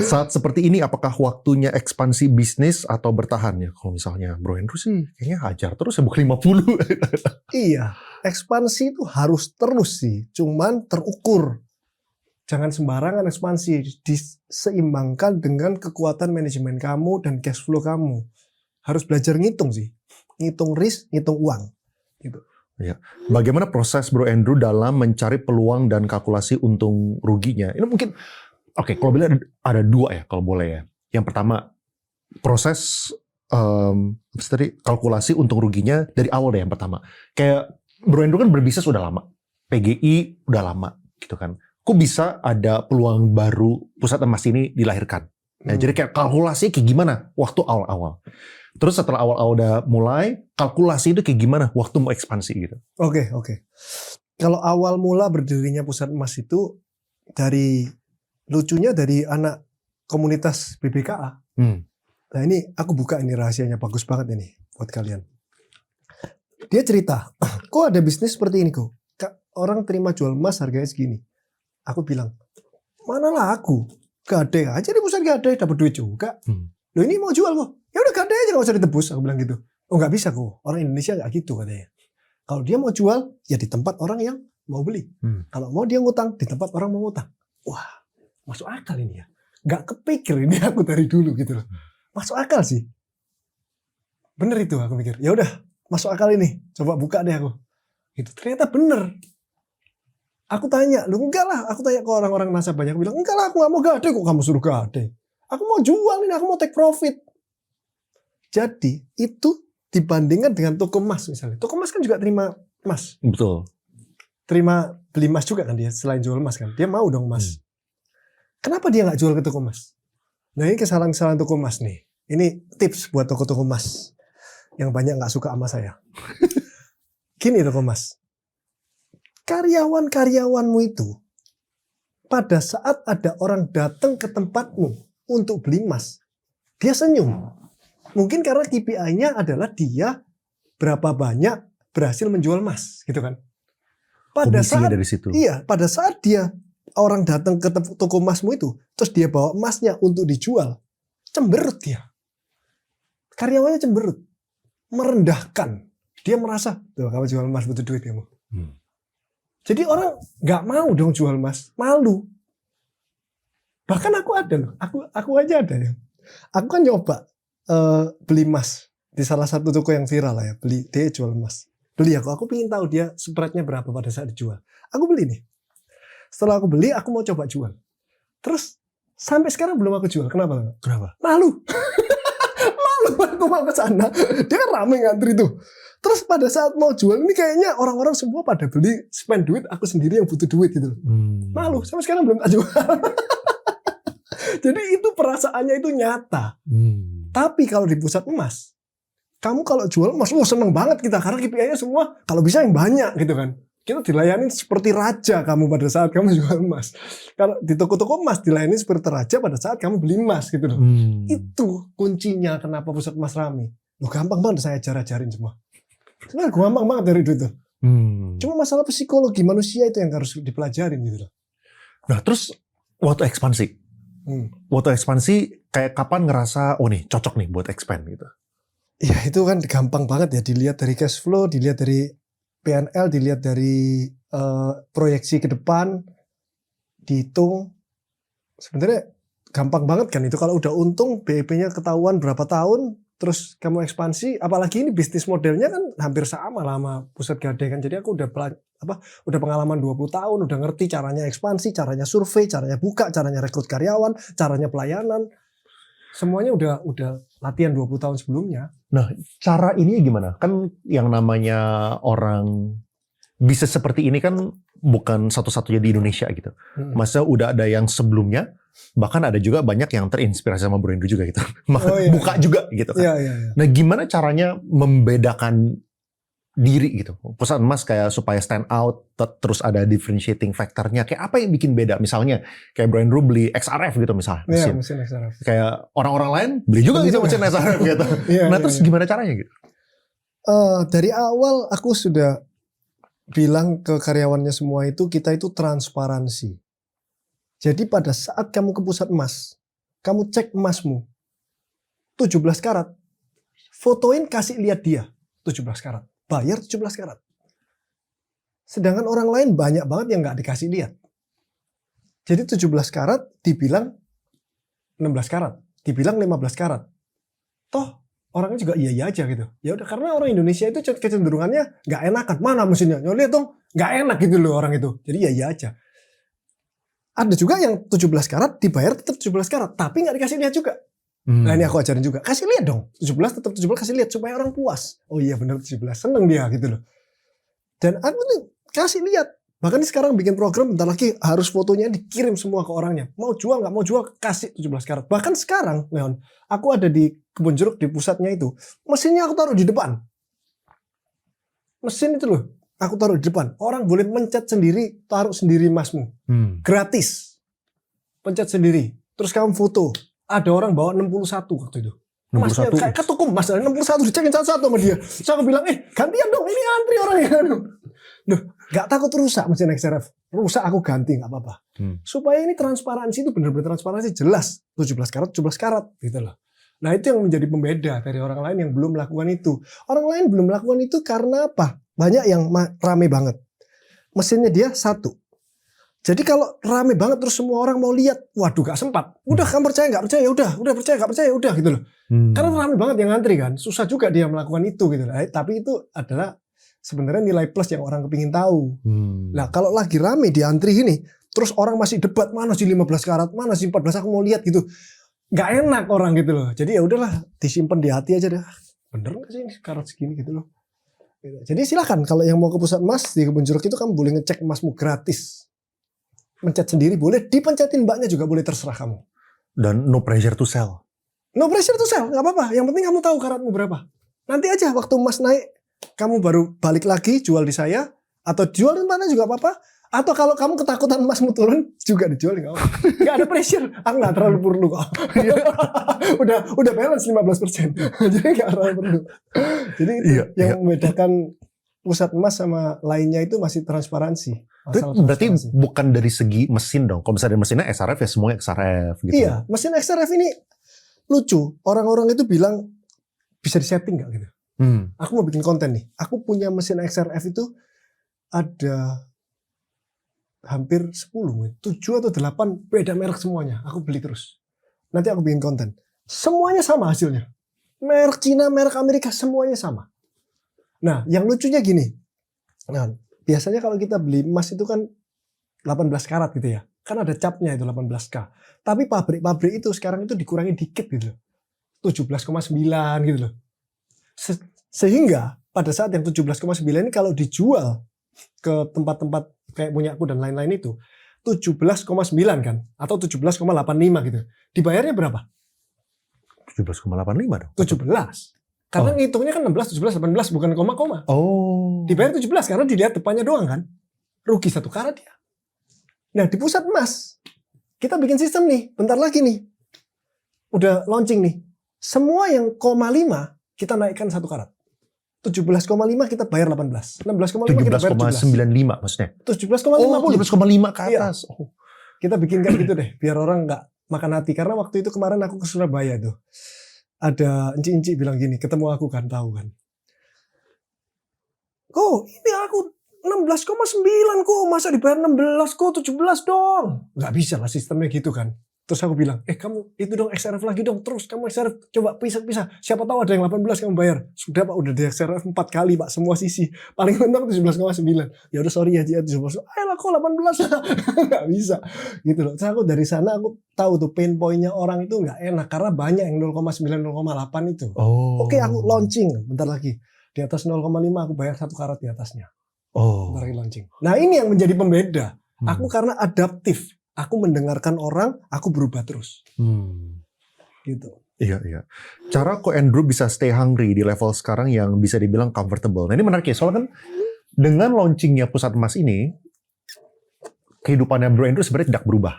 Saat seperti ini apakah waktunya ekspansi bisnis atau bertahan ya? Kalau misalnya Bro Andrew sih kayaknya hajar terus ya bukan 50. Iya, ekspansi itu harus terus sih, cuman terukur. Jangan sembarangan ekspansi, diseimbangkan dengan kekuatan manajemen kamu dan cash flow kamu. Harus belajar ngitung sih, ngitung risk, ngitung uang. Gitu. Ya. Bagaimana proses Bro Andrew dalam mencari peluang dan kalkulasi untung ruginya? Ini mungkin, kalau bilang ada 2 ya kalau boleh ya. Yang pertama, proses kalkulasi untung ruginya dari awal deh yang pertama. Kayak Bro Andrew kan berbisnis udah lama, PGI udah lama gitu kan. Kok bisa ada peluang baru pusat emas ini dilahirkan? Nah, jadi kayak kalkulasi kayak gimana waktu awal-awal? Terus setelah awal-awal udah mulai, kalkulasi itu kayak gimana waktu mau ekspansi gitu? Oke. Kalau awal mula berdirinya pusat emas itu lucunya dari anak komunitas BBKA. Nah ini aku buka ini rahasianya, bagus banget ini buat kalian. Dia cerita, kok ada bisnis seperti ini kok? Orang terima jual emas harganya segini. Aku bilang, manalah aku? Gade aja di pusat gade, dapat duit juga. Loh ini mau jual kok? Ya udah gade aja, gak usah ditebus. Aku bilang gitu. Oh nggak bisa kok, orang Indonesia nggak gitu katanya. Kalau dia mau jual, ya di tempat orang yang mau beli. Kalau mau dia ngutang, di tempat orang mau ngutang. Wah, masuk akal ini ya. Nggak kepikir ini aku dari dulu gitu loh. Masuk akal sih. Bener itu aku mikir. Ya udah, masuk akal ini. Coba buka deh aku. Gitu. Ternyata bener. Aku tanya, lu enggak lah. Aku tanya ke orang-orang nasabahnya. Aku bilang, enggak lah, aku gak mau gade kok kamu suruh gade. Aku mau jual ini, aku mau take profit. Jadi itu dibandingkan dengan toko emas misalnya. Toko emas kan juga terima emas. Betul. Terima beli emas juga kan dia selain jual emas kan. Dia mau dong emas. Kenapa dia nggak jual ke toko emas? Nah ini kesalahan-kesalahan toko emas nih. Ini tips buat toko-toko emas yang banyak nggak suka sama saya. Gini toko emas. Karyawan-karyawanmu itu pada saat ada orang datang ke tempatmu untuk beli emas, dia senyum. Mungkin karena KPI-nya adalah dia berapa banyak berhasil menjual emas, gitu kan? Pada saat dari situ. Iya, pada saat dia orang datang ke toko emasmu itu, terus dia bawa emasnya untuk dijual, cemberut dia. Karyawannya cemberut, merendahkan. Dia merasa, tuh kamu jual emas butuh duit kamu. Jadi orang nggak mau dong jual emas, malu. Bahkan aku ada loh, aku aja ada ya. Aku kan nyoba beli emas di salah satu toko yang viral lah ya, beli dia jual emas. Beli aku pingin tahu dia spreadnya berapa pada saat dijual. Aku beli nih. Setelah aku beli, aku mau coba jual. Terus sampai sekarang belum aku jual. Kenapa? Malu. Malu aku mau ke sana. Dia kan rame ngantri tuh. Terus pada saat mau jual ini kayaknya orang-orang semua pada beli, spend duit, aku sendiri yang butuh duit gitu. Malu, sampai sekarang belum tak jual. Jadi itu perasaannya itu nyata. Tapi kalau di pusat emas, kamu kalau jual emas, seneng banget kita karena KPI-nya semua kalau bisa yang banyak gitu kan. Kita dilayani seperti raja kamu pada saat kamu jual emas. Kalau di toko-toko emas dilayani seperti raja pada saat kamu beli emas gitu loh. Itu kuncinya kenapa pusat emas rame. Loh gampang banget saya ajarin semua. Sebenarnya gampang banget dari itu. Cuma masalah psikologi manusia itu yang harus dipelajarin gitu loh. Nah terus waktu ekspansi. Waktu ekspansi kayak kapan ngerasa oh nih cocok nih buat expand gitu. Ya itu kan gampang banget ya, dilihat dari cash flow, dilihat dari PNL, dilihat dari proyeksi ke depan, dihitung. Sebenarnya gampang banget kan itu kalau udah untung, BEP-nya ketahuan berapa tahun, terus kamu ekspansi, apalagi ini bisnis modelnya kan hampir sama lah sama Pusat Gadai kan. Jadi aku udah pengalaman 20 tahun, udah ngerti caranya ekspansi, caranya survei, caranya buka, caranya rekrut karyawan, caranya pelayanan. Semuanya udah latihan 20 tahun sebelumnya. Nah, cara ini gimana? Kan yang namanya orang bisa seperti ini kan bukan satu-satunya di Indonesia gitu. Masa udah ada yang sebelumnya, bahkan ada juga banyak yang terinspirasi sama Bro Hendro juga gitu. Buka juga gitu kan. Iya. Nah, gimana caranya membedakan diri gitu? Pusat emas kayak supaya stand out, terus ada differentiating factornya. Kayak apa yang bikin beda? Misalnya kayak Bro Hendro beli XRF gitu misalnya. Iya, mesin XRF. Kayak orang-orang lain beli juga gitu mesin XRF gitu. Nah terus gimana caranya gitu? Dari awal aku sudah bilang ke karyawannya semua itu, kita itu transparansi. Jadi pada saat kamu ke pusat emas, kamu cek emasmu 17 karat, fotoin kasih lihat dia 17 karat. Bayar 17 karat. Sedangkan orang lain banyak banget yang gak dikasih lihat. Jadi 17 karat dibilang 16 karat. Dibilang 15 karat. Toh orangnya juga iya aja gitu. Ya udah, karena orang Indonesia itu kecenderungannya gak enakan. Mana mesinnya? Lihat dong, gak enak gitu loh orang itu. Jadi iya aja. Ada juga yang 17 karat dibayar tetap 17 karat. Tapi gak dikasih lihat juga. Nah ini aku ajarin juga, kasih lihat dong, 17 tetap 17 kasih lihat supaya orang puas. Oh iya benar 17, seneng dia gitu loh. Dan aku nih kasih lihat, bahkan sekarang bikin program bentar lagi harus fotonya dikirim semua ke orangnya. Mau jual nggak mau jual kasih 17 karat. Bahkan sekarang, Leon, aku ada di Kebun Jeruk di pusatnya itu, mesinnya aku taruh di depan. Mesin itu loh, aku taruh di depan. Orang boleh mencet sendiri, taruh sendiri emasmu, gratis, pencet sendiri. Terus kamu foto. Ada orang bawa 61 waktu itu. Masnya kayak ketukum mas, 61 dicekin satu-satu sama dia. Saya bilang, gantian dong, ini antri orangnya. Duh, gak takut rusak mesin XRF. Rusak aku ganti, gak apa-apa. Supaya ini transparansi itu benar-benar transparansi, jelas. 17 karat gitu loh. Nah itu yang menjadi pembeda dari orang lain yang belum melakukan itu. Orang lain belum melakukan itu karena apa? Banyak yang rame banget. Mesinnya dia satu. Jadi kalau rame banget terus semua orang mau lihat, waduh gak sempat. Udah kamu percaya gak percaya, udah percaya gak percaya, udah gitu loh. Karena rame banget yang ngantri kan, susah juga dia melakukan itu gitu loh. Tapi itu adalah sebenarnya nilai plus yang orang kepingin tahu. Nah kalau lagi rame di antri ini, terus orang masih debat, mana sih 15 karat, mana sih 14, aku mau lihat gitu. Gak enak orang gitu loh. Jadi ya udahlah, disimpan di hati aja deh. Bener gak sih ini karat segini gitu loh. Jadi silakan kalau yang mau ke pusat emas di Kebun Jeruk itu kamu boleh ngecek emasmu gratis. Mencet sendiri boleh, dipencetin mbaknya juga boleh, terserah kamu. Dan no pressure to sell. No pressure to sell, nggak apa-apa. Yang penting kamu tahu karatmu berapa. Nanti aja waktu emas naik, kamu baru balik lagi jual di saya, atau jual di mana juga apa-apa. Atau kalau kamu ketakutan emasmu turun, juga dijual nggak apa-apa. Nggak ada pressure, aku nggak terlalu perlu kok. udah balance 15%, jadi nggak terlalu perlu. Jadi yang membedakan pusat emas sama lainnya itu masih transparansi. Berarti bukan dari segi mesin dong. Kalau misalnya mesinnya XRF ya semuanya XRF gitu. Iya, mesin XRF ini lucu. Orang-orang itu bilang bisa disetting nggak gitu. Aku mau bikin konten nih. Aku punya mesin XRF itu ada hampir 10, 7 atau 8 beda merek semuanya. Aku beli terus. Nanti aku bikin konten. Semuanya sama hasilnya. Merek Cina, merek Amerika, semuanya sama. Nah, yang lucunya gini. Nah, biasanya kalau kita beli emas itu kan 18 karat gitu ya. Kan ada capnya itu 18K. Tapi pabrik-pabrik itu sekarang itu dikurangi dikit gitu loh. 17,9 gitu loh. Sehingga pada saat yang 17,9 ini kalau dijual ke tempat-tempat kayak punya aku dan lain-lain itu 17,9 kan atau 17,85 gitu. Dibayarnya berapa? 17,85 dong. 17. Karena ngitungnya kan 16, 17, 18 bukan koma-koma. Dibayar 17 karena dilihat depannya doang kan. Rugi 1 karat ya. Nah, di pusat emas kita bikin sistem nih, bentar lagi nih. Udah launching nih. Semua yang 0,5 kita naikkan 1 karat. 17,5 kita bayar 18. 16,5 kita bayar 17. 17,95 maksudnya. 17,50. 17,5 ke atas. Iya. Kita bikin kayak gitu deh, biar orang nggak makan hati. Karena waktu itu kemarin aku ke Surabaya tuh. Ada enci-enci bilang gini, ketemu aku kan, tahu kan. Kok ini aku 16,9 kok, masa dibayar 16 kok, 17 dong. Nggak bisa lah sistemnya gitu kan. Terus aku bilang, kamu itu dong XRF lagi dong, terus kamu XRF coba pisah-pisah. Siapa tahu ada yang 18 kamu bayar. Sudah Pak, udah di XRF 4 kali Pak, semua sisi. Paling mentok 17,9. Ya udah sorry ya, 17. Ayolah kok 18. Nggak bisa. Gitu loh. Terus aku dari sana aku tahu tuh pain point-nya orang itu nggak enak. Karena banyak yang 0,9, 0,8 itu. Oke, aku launching bentar lagi. Di atas 0,5 aku bayar 1 karat di atasnya. Bentar lagi launching. Nah ini yang menjadi pembeda. Aku karena adaptif. Aku mendengarkan orang, aku berubah terus. Gitu. Iya. Cara kok Andrew bisa stay hungry di level sekarang yang bisa dibilang comfortable. Nah ini menarik ya, soalnya kan dengan launchingnya pusat emas ini, kehidupannya Bro Andrew sebenarnya tidak berubah.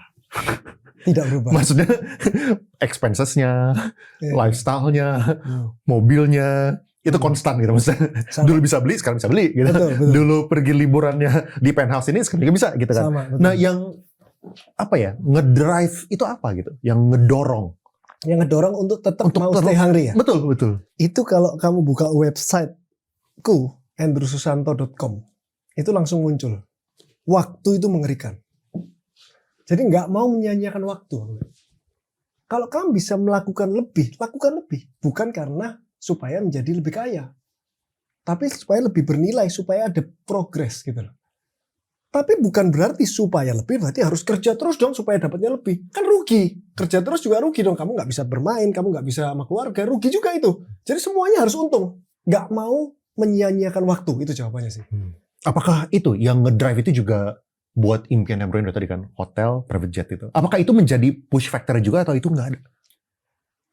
Tidak berubah. Maksudnya expenses-nya, lifestyle-nya, mobilnya, itu konstan gitu maksudnya. Dulu bisa beli, sekarang bisa beli gitu. Betul. Dulu pergi liburannya di penthouse ini, sekarang juga bisa gitu kan. Sama, nah yang apa ya, ngedrive itu apa gitu, yang ngedorong untuk tetap mau stay hungry ya. Betul. Itu kalau kamu buka websiteku andrewsusanto.com itu langsung muncul. Waktu itu mengerikan. Jadi nggak mau menyanyiakan waktu. Kalau kamu bisa melakukan lebih, lakukan lebih. Bukan karena supaya menjadi lebih kaya, tapi supaya lebih bernilai, supaya ada progres gitu loh. Tapi bukan berarti supaya lebih berarti harus kerja terus dong supaya dapatnya lebih. Kan rugi. Kerja terus juga rugi dong. Kamu nggak bisa bermain, kamu nggak bisa sama keluarga, rugi juga itu. Jadi semuanya harus untung. Nggak mau menyia-nyiakan waktu, itu jawabannya sih. Apakah itu yang ngedrive itu juga buat impian yang Bro Andrew tadi kan, hotel, private jet itu? Apakah itu menjadi push factor juga atau itu nggak ada?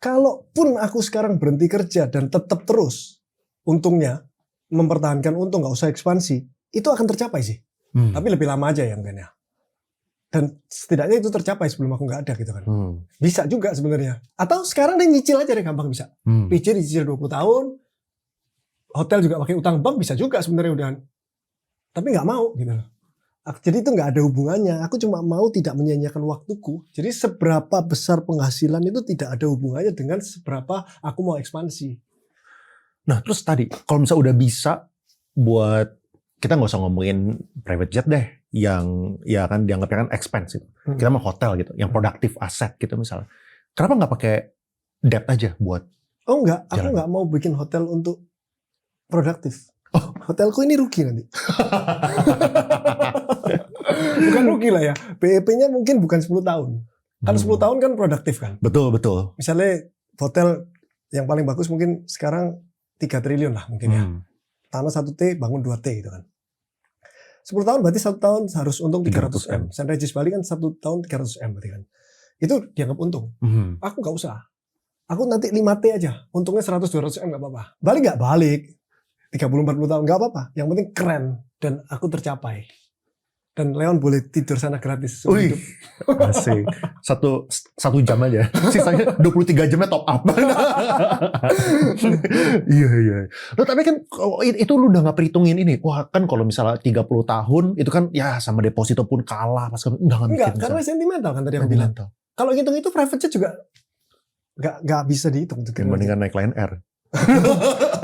Kalaupun aku sekarang berhenti kerja dan tetap terus, untungnya mempertahankan untung, nggak usah ekspansi, itu akan tercapai sih. Tapi lebih lama aja ya mungkin ya. Dan setidaknya itu tercapai sebelum aku nggak ada gitu kan. Bisa juga sebenarnya. Atau sekarang deh nyicil aja deh, gampang bisa. PC dicicil 20 tahun. Hotel juga pakai utang bank bisa juga sebenarnya udah. Tapi nggak mau gitu loh. Jadi itu nggak ada hubungannya. Aku cuma mau tidak menyia-nyiakan waktuku. Jadi seberapa besar penghasilan itu tidak ada hubungannya dengan seberapa aku mau ekspansi. Nah terus tadi, kalau misalnya udah bisa buat, kita nggak usah ngomongin private jet deh, yang ya kan dianggapnya kan expensive. Kita mau hotel gitu, yang produktif aset gitu misalnya. Kenapa nggak pakai debt aja buat? Oh enggak, aku jalan? nggak mau bikin hotel untuk produktif. Hotelku ini rugi nanti. Bukan rugi lah ya. BEP-nya mungkin bukan 10 tahun. Kan 10 tahun kan produktif kan. Betul. Misalnya hotel yang paling bagus mungkin sekarang 3 triliun lah mungkin ya. Tanah 1T, bangun 2T gitu kan. 10 tahun berarti 1 tahun harus untung 300M. St. Regis Bali kan 1 tahun 300M berarti kan. Itu dianggap untung. Aku nggak usah. Aku nanti 5T aja. Untungnya 100-200M nggak apa-apa. Balik nggak balik. 30-40 tahun nggak apa-apa. Yang penting keren. Dan aku tercapai. Dan Leon boleh tidur sana gratis. Wih, asik. Satu jam aja. Sisanya 23 jamnya top up. Iya. Loh, tapi kan itu lu udah gak perhitungin ini. Wah kan kalau misalnya 30 tahun itu kan ya sama deposito pun kalah. Enggak, karena sentimental kan tadi aku bilang. Kalau hitung itu private jet juga gak bisa dihitung. Mendingan naik Lion Air.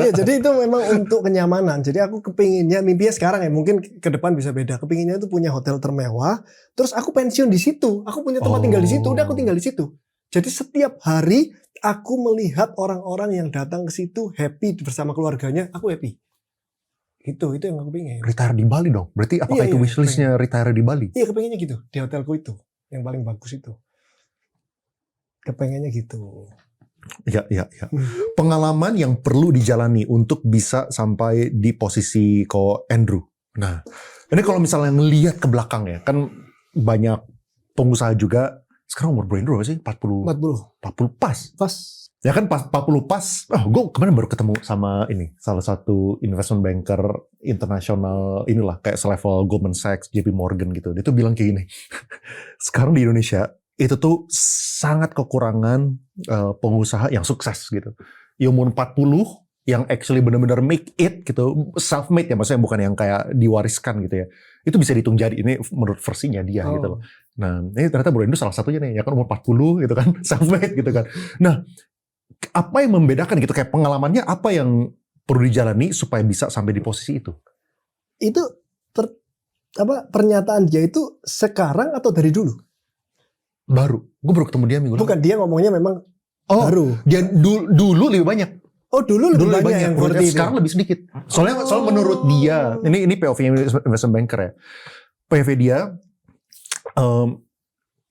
Ya, jadi itu memang untuk kenyamanan. Jadi aku kepinginnya, mimpinya sekarang ya, mungkin ke depan bisa beda. Kepinginnya itu punya hotel termewah, terus aku pensiun di situ. Aku punya tempat tinggal di situ, udah aku tinggal di situ. Jadi setiap hari aku melihat orang-orang yang datang ke situ happy bersama keluarganya, aku happy. Itu yang aku pengen. Retire di Bali dong. Berarti apakah Iya, itu iya, wishlistnya retire di Bali? Iya, kepengennya gitu. Di hotelku itu, yang paling bagus itu. Kepengennya gitu. Ya. Pengalaman yang perlu dijalani untuk bisa sampai di posisi ko Andrew. Nah, ini kalau misalnya ngelihat ke belakang ya, kan banyak pengusaha juga. Sekarang umur Bro Andrew berapa sih? 40 pas. Pas. Ya kan pas 40 pas. Gue kemarin baru ketemu sama ini salah satu investment banker internasional inilah kayak selevel Goldman Sachs, JP Morgan gitu. Dia tuh bilang kayak gini. Sekarang di Indonesia itu tuh sangat kekurangan pengusaha yang sukses gitu. Yang umur 40 yang actually benar-benar make it gitu, self made ya, maksudnya bukan yang kayak diwariskan gitu ya. Itu bisa dihitung jari, ini menurut versinya dia gitu loh. Nah, ini ternyata Bro Indo salah satunya nih, ya kan umur 40 gitu kan, self made gitu kan. Nah, apa yang membedakan gitu, kayak pengalamannya apa yang perlu dijalani supaya bisa sampai di posisi itu? Itu pernyataan dia itu sekarang atau dari dulu? Baru. Gue baru ketemu dia minggu lalu. Bukan, dia ngomongnya memang baru. Dia dulu lebih banyak. Oh, dulu lebih banyak yang seperti sekarang lebih sedikit. Soalnya menurut dia, ini POV investment banker ya. POV dia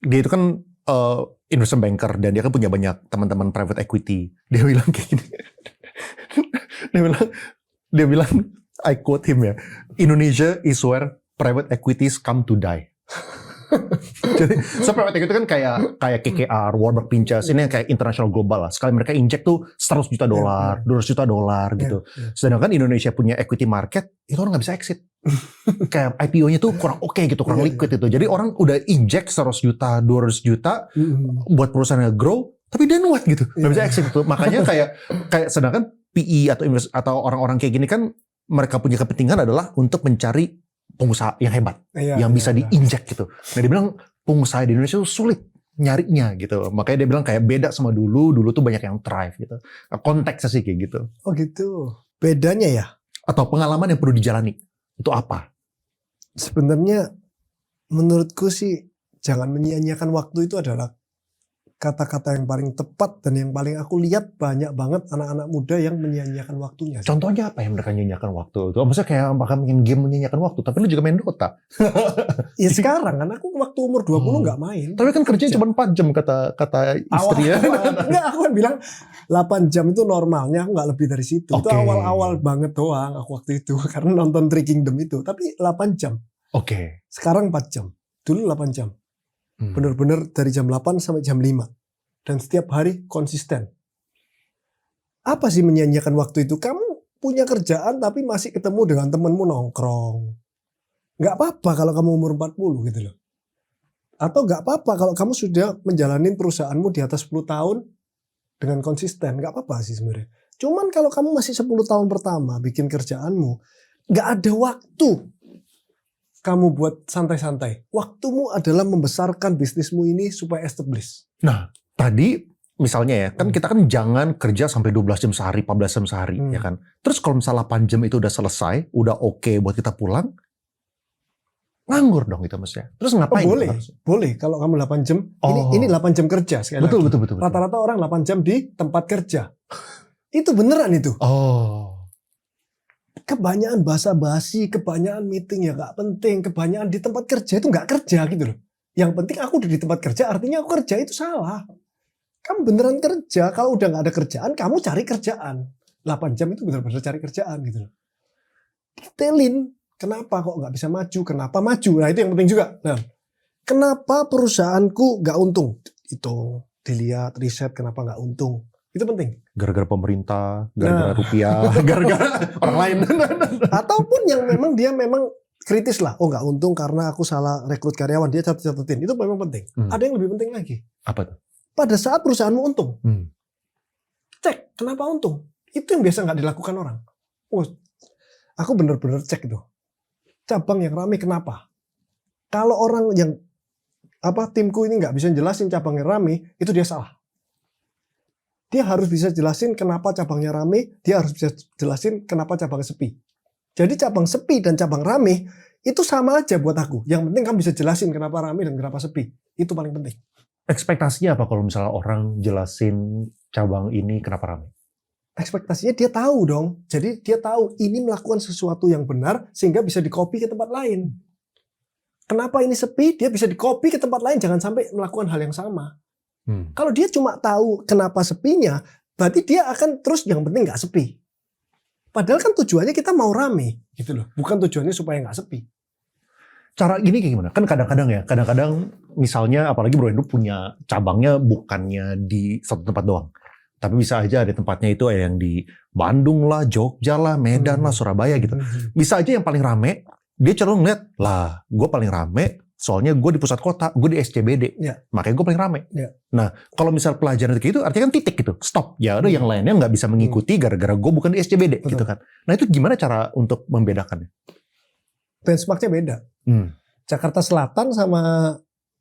itu kan investment banker dan dia kan punya banyak teman-teman private equity. Dia bilang kayak gini. dia bilang I quote him ya. Indonesia is where private equities come to die. Jadi private equity kan kayak KKR, Warburg Pincus, ini kayak international global lah. Sekali mereka injek tuh $100 juta, $200 juta gitu. Sedangkan Indonesia punya equity market, itu orang nggak bisa exit. Kayak IPO-nya tuh kurang oke gitu, kurang liquid itu. Jadi orang udah injek $100 juta, $200 juta buat perusahaannya grow, tapi then what gitu, nggak bisa exit tuh. Makanya kayak sedangkan PE atau orang-orang kayak gini kan mereka punya kepentingan adalah untuk mencari pengusaha yang hebat, yang bisa diinjek gitu. Nah dia bilang pengusaha di Indonesia itu sulit nyarinya gitu. Makanya dia bilang kayak beda sama dulu tuh banyak yang thrive gitu. Konteksnya sih kayak gitu. Oh gitu. Bedanya ya? Atau pengalaman yang perlu dijalani, itu apa? Sebenarnya menurutku sih jangan menyia-nyiakan waktu itu adalah kata-kata yang paling tepat dan yang paling aku lihat banyak banget anak-anak muda yang menyia-nyiakan waktunya. Contohnya apa yang mereka menyia-nyiakan waktu? Itu maksudnya kayak bakal main game menyia-nyiakan waktu, tapi lu juga main Dota. Ya sekarang kan aku waktu umur 20 nggak main. Tapi kan kerjanya cuma 4 jam kata istri ya. Enggak, aku kan bilang 8 jam itu normalnya, aku nggak lebih dari situ. Itu awal-awal banget doang aku waktu itu karena nonton Three Kingdom itu. Tapi 8 jam. Sekarang 4 jam. Dulu 8 jam. Bener-bener dari jam 8 sampai jam 5. Dan setiap hari konsisten. Apa sih menyia-nyiakan waktu itu? Kamu punya kerjaan tapi masih ketemu dengan temenmu nongkrong. Gak apa-apa kalau kamu umur 40 gitu loh. Atau gak apa-apa kalau kamu sudah menjalani perusahaanmu di atas 10 tahun dengan konsisten. Gak apa-apa sih sebenarnya. Cuman kalau kamu masih 10 tahun pertama bikin kerjaanmu, gak ada waktu kamu buat santai-santai. Waktumu adalah membesarkan bisnismu ini supaya establish. Nah, tadi misalnya ya, kan kita kan jangan kerja sampai 12 jam sehari, 14 jam sehari, ya kan. Terus kalau misalnya 8 jam itu udah selesai, udah oke buat kita pulang, nganggur dong itu maksudnya. Terus ngapain? Boleh. Kalau kamu 8 jam, ini 8 jam kerja sekali betul, lagi. Betul. Rata-rata orang 8 jam di tempat kerja. Itu beneran itu. Kebanyakan basa-basi, kebanyakan meeting ya gak penting, kebanyakan di tempat kerja itu gak kerja gitu loh. Yang penting aku udah di tempat kerja, artinya aku kerja itu salah. Kamu beneran kerja, kalau udah gak ada kerjaan, kamu cari kerjaan. 8 jam itu bener-bener cari kerjaan gitu loh. Detailin, kenapa kok gak bisa maju, kenapa maju, nah itu yang penting juga. Nah, kenapa perusahaanku gak untung? Itu dilihat, riset kenapa gak untung. Itu penting. Gara-gara pemerintah, gara-gara rupiah, gara-gara orang lain. Ataupun yang memang dia memang kritis lah. Oh nggak untung karena aku salah rekrut karyawan. Dia catat-catatin. Itu memang penting. Ada yang lebih penting lagi. Apa tuh? Pada saat perusahaanmu untung. Cek kenapa untung. Itu yang biasa nggak dilakukan orang. Oh, aku bener-bener cek itu. Cabang yang ramai kenapa? Kalau orang yang timku ini nggak bisa jelasin cabang yang ramai, itu dia salah. Dia harus bisa jelasin kenapa cabangnya rame, dia harus bisa jelasin kenapa cabangnya sepi. Jadi cabang sepi dan cabang rame itu sama aja buat aku. Yang penting kamu bisa jelasin kenapa rame dan kenapa sepi. Itu paling penting. Ekspektasinya apa kalau misalnya orang jelasin cabang ini kenapa rame? Ekspektasinya dia tahu dong. Jadi dia tahu ini melakukan sesuatu yang benar sehingga bisa di-copy ke tempat lain. Kenapa ini sepi, dia bisa di-copy ke tempat lain, jangan sampai melakukan hal yang sama. Kalau dia cuma tahu kenapa sepinya, berarti dia akan terus yang penting nggak sepi. Padahal kan tujuannya kita mau rame, gitu loh. Bukan tujuannya supaya nggak sepi. Cara gini kayak gimana? Kan kadang-kadang misalnya apalagi Bro Hendro punya cabangnya bukannya di satu tempat doang. Tapi bisa aja ada tempatnya itu yang di Bandung lah, Jogja lah, Medan lah, Surabaya gitu. Bisa aja yang paling rame, dia cenderung ngeliat, lah gue paling rame soalnya gue di pusat kota, gue di SCBD. Ya. Makanya gue paling rame. Ya. Nah, kalau misal pelajaran itu artinya kan titik gitu, stop. Ya udah yang lainnya nggak bisa mengikuti gara-gara gue bukan di SCBD. Betul. Gitu kan. Nah itu gimana cara untuk membedakannya? Benchmarknya beda. Jakarta Selatan sama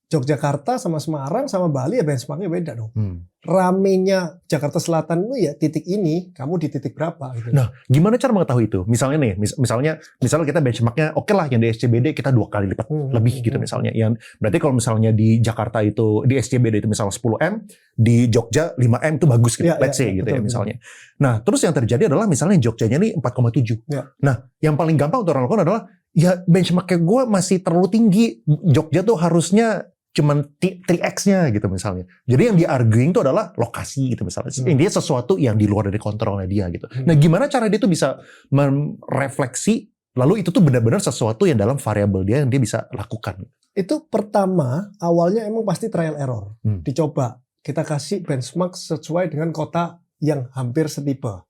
Yogyakarta sama Semarang sama Bali ya benchmarknya beda dong. Ramenya Jakarta Selatan itu ya titik ini, kamu di titik berapa gitu. Nah, gimana cara mengetahui itu? Misalnya nih, misalnya kita benchmarknya oke lah yang di SCBD kita 2 kali lipat lebih gitu misalnya. Yang berarti kalau misalnya di Jakarta itu di SCBD itu misalnya 10M, di Jogja 5M itu bagus gitu. Let's say gitu ya misalnya. Nah, terus yang terjadi adalah misalnya Jogjanya nih 4,7. Ya. Nah, yang paling gampang untuk orang lakukan adalah ya benchmarknya gue masih terlalu tinggi. Jogja tuh harusnya cuman 3x-nya gitu misalnya. Jadi yang di-arguing itu adalah lokasi gitu misalnya. Intinya sesuatu yang di luar dari kontrolnya dia gitu. Nah gimana cara dia tuh bisa merefleksi, lalu itu tuh benar-benar sesuatu yang dalam variabel dia yang dia bisa lakukan. Itu pertama, awalnya emang pasti trial error. Dicoba, kita kasih benchmark sesuai dengan kota yang hampir setipe.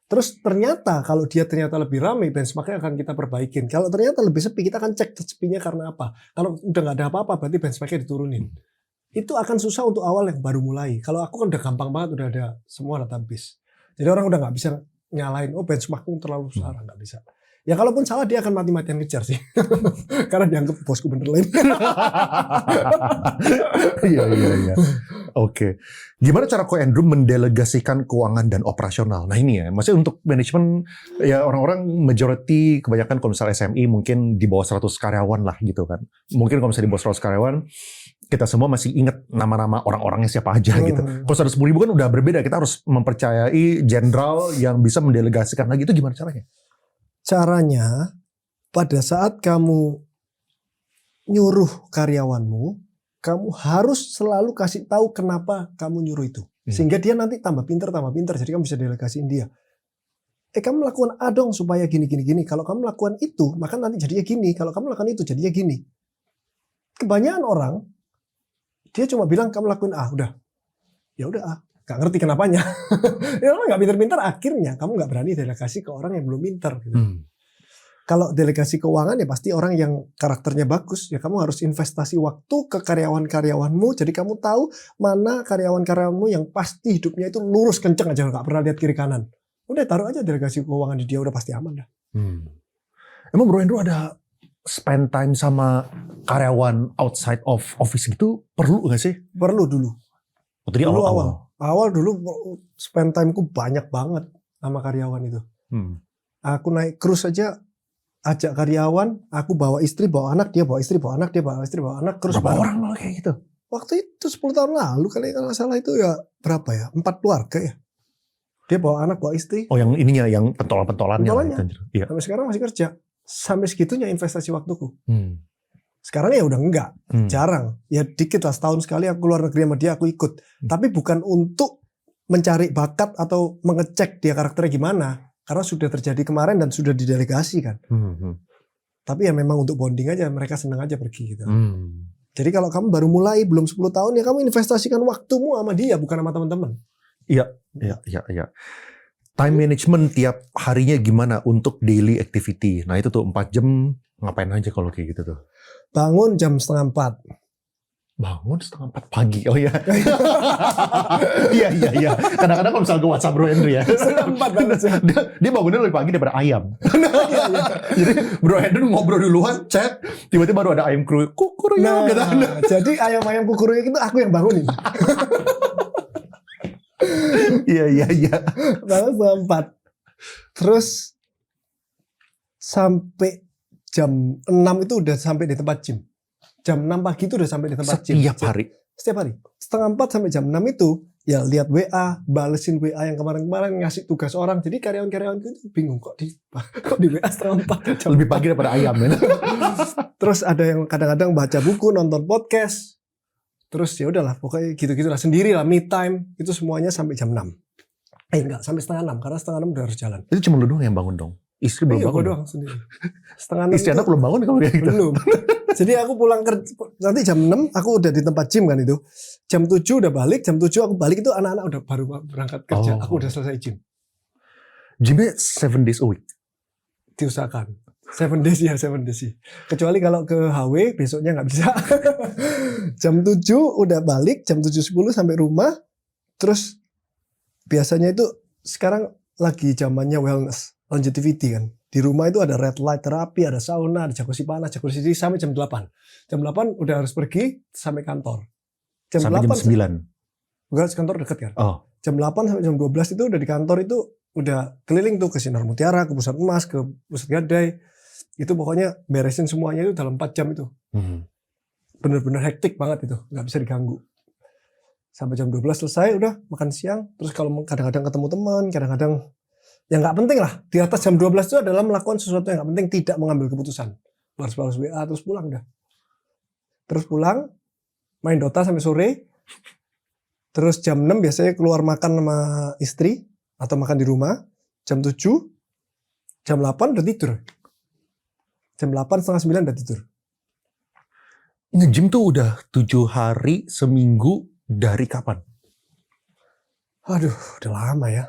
Terus ternyata kalau dia ternyata lebih ramai, benchmarknya akan kita perbaikin. Kalau ternyata lebih sepi, kita akan cek sepinya karena apa. Kalau udah nggak ada apa-apa, berarti benchmarknya diturunin. Itu akan susah untuk awal yang baru mulai. Kalau aku kan udah gampang banget, udah ada semua database. Jadi orang udah nggak bisa nyalain, oh benchmarkmu terlalu salah, nggak bisa. Ya kalaupun salah dia akan mati-matian ngejar sih. Karena dianggap bosku bener lain. Iya. Oke. Gimana cara Ko Andrew mendelegasikan keuangan dan operasional? Nah ini ya, maksudnya untuk manajemen ya orang-orang majority kebanyakan kalau misalnya SMI mungkin di bawah 100 karyawan lah gitu kan. Mungkin kalau misalnya di bawah 100 karyawan kita semua masih ingat nama-nama orang-orangnya siapa aja gitu. Kalau 110.000 kan udah berbeda, kita harus mempercayai jenderal yang bisa mendelegasikan lagi. Itu gimana caranya? Caranya pada saat kamu nyuruh karyawanmu, kamu harus selalu kasih tahu kenapa kamu nyuruh itu. Sehingga dia nanti tambah pinter. Jadi kamu bisa delegasiin dia. Kamu lakukan A dong supaya gini. Kalau kamu lakukan itu, maka nanti jadinya gini. Kalau kamu lakukan itu, jadinya gini. Kebanyakan orang, dia cuma bilang kamu lakuin A, udah. Ya udah A. Gak ngerti kenapanya. Ya orang gak pinter-pinter, akhirnya kamu gak berani delegasi ke orang yang belum pinter. Gitu. Kalau delegasi keuangan ya pasti orang yang karakternya bagus. Ya kamu harus investasi waktu ke karyawan-karyawanmu. Jadi kamu tahu mana karyawan-karyawanmu yang pasti hidupnya itu lurus kenceng aja. Gak pernah lihat kiri kanan. Udah taruh aja delegasi keuangan di dia, udah pasti aman dah. Emang Bro Andrew ada spend time sama karyawan outside of office gitu? Perlu gak sih? Perlu dulu. Tadi Awal dulu spend time-ku banyak banget sama karyawan itu. Aku naik cruise aja, ajak karyawan, aku bawa istri, bawa anak, dia bawa istri, bawa anak, dia bawa istri, bawa anak, cruise berapa bareng. orang malah kayak gitu? Waktu itu 10 tahun lalu kali kalau salah itu ya berapa ya? 4 keluarga ya. Dia bawa anak, bawa istri. Oh yang ininya, yang pentolan-pentolannya. Iya. Sampai sekarang masih kerja. Sampai segitunya investasi waktuku. Sekarang ya udah enggak, jarang. Ya dikit lah, setahun sekali aku keluar negeri sama dia, aku ikut. Tapi bukan untuk mencari bakat atau mengecek dia karakternya gimana. Karena sudah terjadi kemarin dan sudah didelegasikan. Tapi ya memang untuk bonding aja, mereka senang aja pergi gitu. Jadi kalau kamu baru mulai, belum 10 tahun, ya kamu investasikan waktumu sama dia, bukan sama teman-teman. Iya. Time management tiap harinya gimana untuk daily activity? Nah itu tuh 4 jam ngapain aja kalau kayak gitu tuh? Bangun jam 3:30. Bangun 3:30 pagi. Oh iya. Iya. Kadang-kadang kalau misalnya gue WhatsApp Bro Andrew ya. 3:30 banget ya. Dia bangunnya lebih pagi daripada ayam. Jadi Bro Andrew ngobrol duluan, chat, tiba-tiba baru ada ayam kukur ya. Jadi ayam-ayam kukurnya itu aku yang bangunin. Iya. Berangkat setengah 4. Terus sampai jam 6 itu udah sampai di tempat gym. Jam 6 pagi itu udah sampai di tempat gym. Setiap hari. Setiap hari. Setengah 4 sampai jam 6 itu ya lihat WA, balesin WA yang kemarin-kemarin, ngasih tugas orang. Jadi karyawan-karyawan itu bingung kok di WA setengah 4 jam Lebih pagi daripada ayam ya. Terus ada yang kadang-kadang baca buku, nonton podcast. Terus ya udahlah, pokoknya gitu-gitulah sendiri lah, me time itu semuanya sampai jam 6. Enggak, sampai setengah 6 karena setengah 6 udah harus jalan. Itu cuma lu doang yang bangun dong. Istri belum bangun. Gue doang sendiri. Setengah 6 Istri anak belum bangun kalau kayak gitu. belum. Jadi aku pulang kerja nanti jam 6 aku udah di tempat gym kan itu. Jam 7 udah balik, jam 7 aku balik itu anak-anak udah baru berangkat kerja. Oh. Aku udah selesai gym. Gymnya 7 days a week. Diusahakan. 7 days ya, 7 days sih. Kecuali kalau ke HW besoknya nggak bisa. Jam 7 udah balik, jam 7.10 sampai rumah. Terus biasanya itu sekarang lagi zamannya wellness, longevity kan. Di rumah itu ada red light terapi, ada sauna, ada jacuzzi panas, jacuzzi jadi sampai jam 8. Jam 8 udah harus pergi sampai kantor. Sampai jam 9. Enggak, kantor deket kan. Oh. Jam 8 sampai jam 12 itu udah di kantor itu udah keliling tuh ke Sinar Mutiara, ke Pusat Emas, ke Pusat Gadai. Itu pokoknya beresin semuanya itu dalam 4 jam itu. Bener-bener hektik banget itu, nggak bisa diganggu. Sampai jam 12 selesai udah makan siang. Terus kalau kadang-kadang ketemu teman, kadang-kadang yang nggak penting lah. Di atas jam 12 itu adalah melakukan sesuatu yang nggak penting, tidak mengambil keputusan. Balas-balas WA terus pulang dah. Terus pulang, main Dota sampai sore. Terus jam 6 biasanya keluar makan sama istri atau makan di rumah. Jam 7, jam 8 udah tidur. Jam 8 setengah 9 udah tidur. Nge-gym tuh udah 7 hari seminggu dari kapan? Aduh, udah lama ya.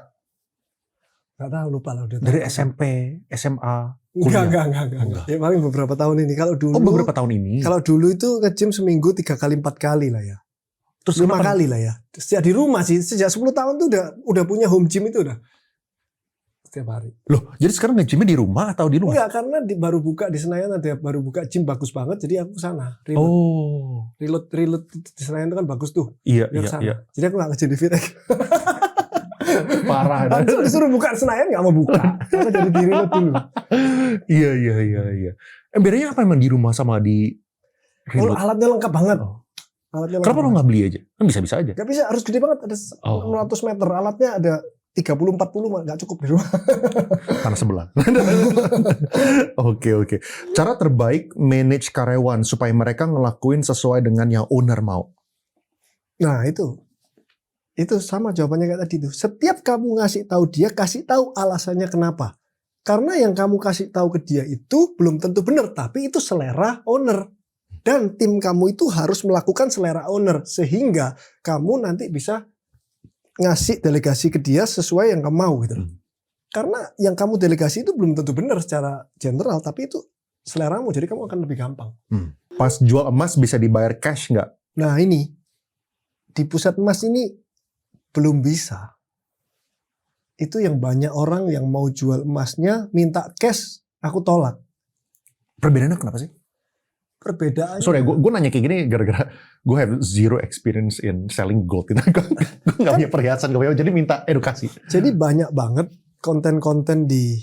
Gak tahu, lupa lah. Udah Dari tahu. SMP, SMA, Enggak. Enggak. Ya paling beberapa tahun ini. Kalau dulu, beberapa tahun ini. Kalau dulu itu nge-gym seminggu 3 kali 4 kali lah ya. Terus 5 kenapa? kali lah ya. Sejak di rumah sih, sejak 10 tahun tuh udah punya home gym itu udah. Setiap hari. Loh, jadi sekarang nge-gymnya di rumah atau di luar? Enggak, karena baru buka di Senayan ada baru buka gym bagus banget, jadi aku ke sana. Oh. Reload di Senayan itu kan bagus tuh. Iya. Jadi aku nggak nge-gym di Vitek. Parah. Langsung disuruh buka Senayan nggak mau buka. Aku jadi di reload dulu. Iya. Bedanya apa emang di rumah sama di Oh, reload? alatnya lengkap banget. Oh. Alatnya Kenapa lo lengkap. nggak beli aja? Kan bisa-bisa aja. Gak bisa, harus gede banget. Ada 600 meter. Alatnya ada 30-40 nggak cukup di rumah. Tanah sebelah. Oke. Cara terbaik manage karyawan supaya mereka ngelakuin sesuai dengan yang owner mau. Nah itu sama jawabannya kayak tadi tuh. Setiap kamu ngasih tahu dia, kasih tahu alasannya kenapa. Karena yang kamu kasih tahu ke dia itu belum tentu benar, tapi itu selera owner. Dan tim kamu itu harus melakukan selera owner sehingga kamu nanti bisa ngasih delegasi ke dia sesuai yang kamu mau gitu. Karena yang kamu delegasi itu belum tentu benar secara general, tapi itu seleramu, jadi kamu akan lebih gampang. Pas jual emas bisa dibayar cash nggak? Nah ini di pusat emas ini belum bisa. Itu yang banyak orang yang mau jual emasnya minta cash, aku tolak. Perbedaannya kenapa sih? Perbedaannya. Sorry, gue nanya kayak gini gara-gara gue have zero experience in selling gold. Gue nggak punya perhiasan, gak punya, jadi minta edukasi. Jadi banyak banget konten-konten di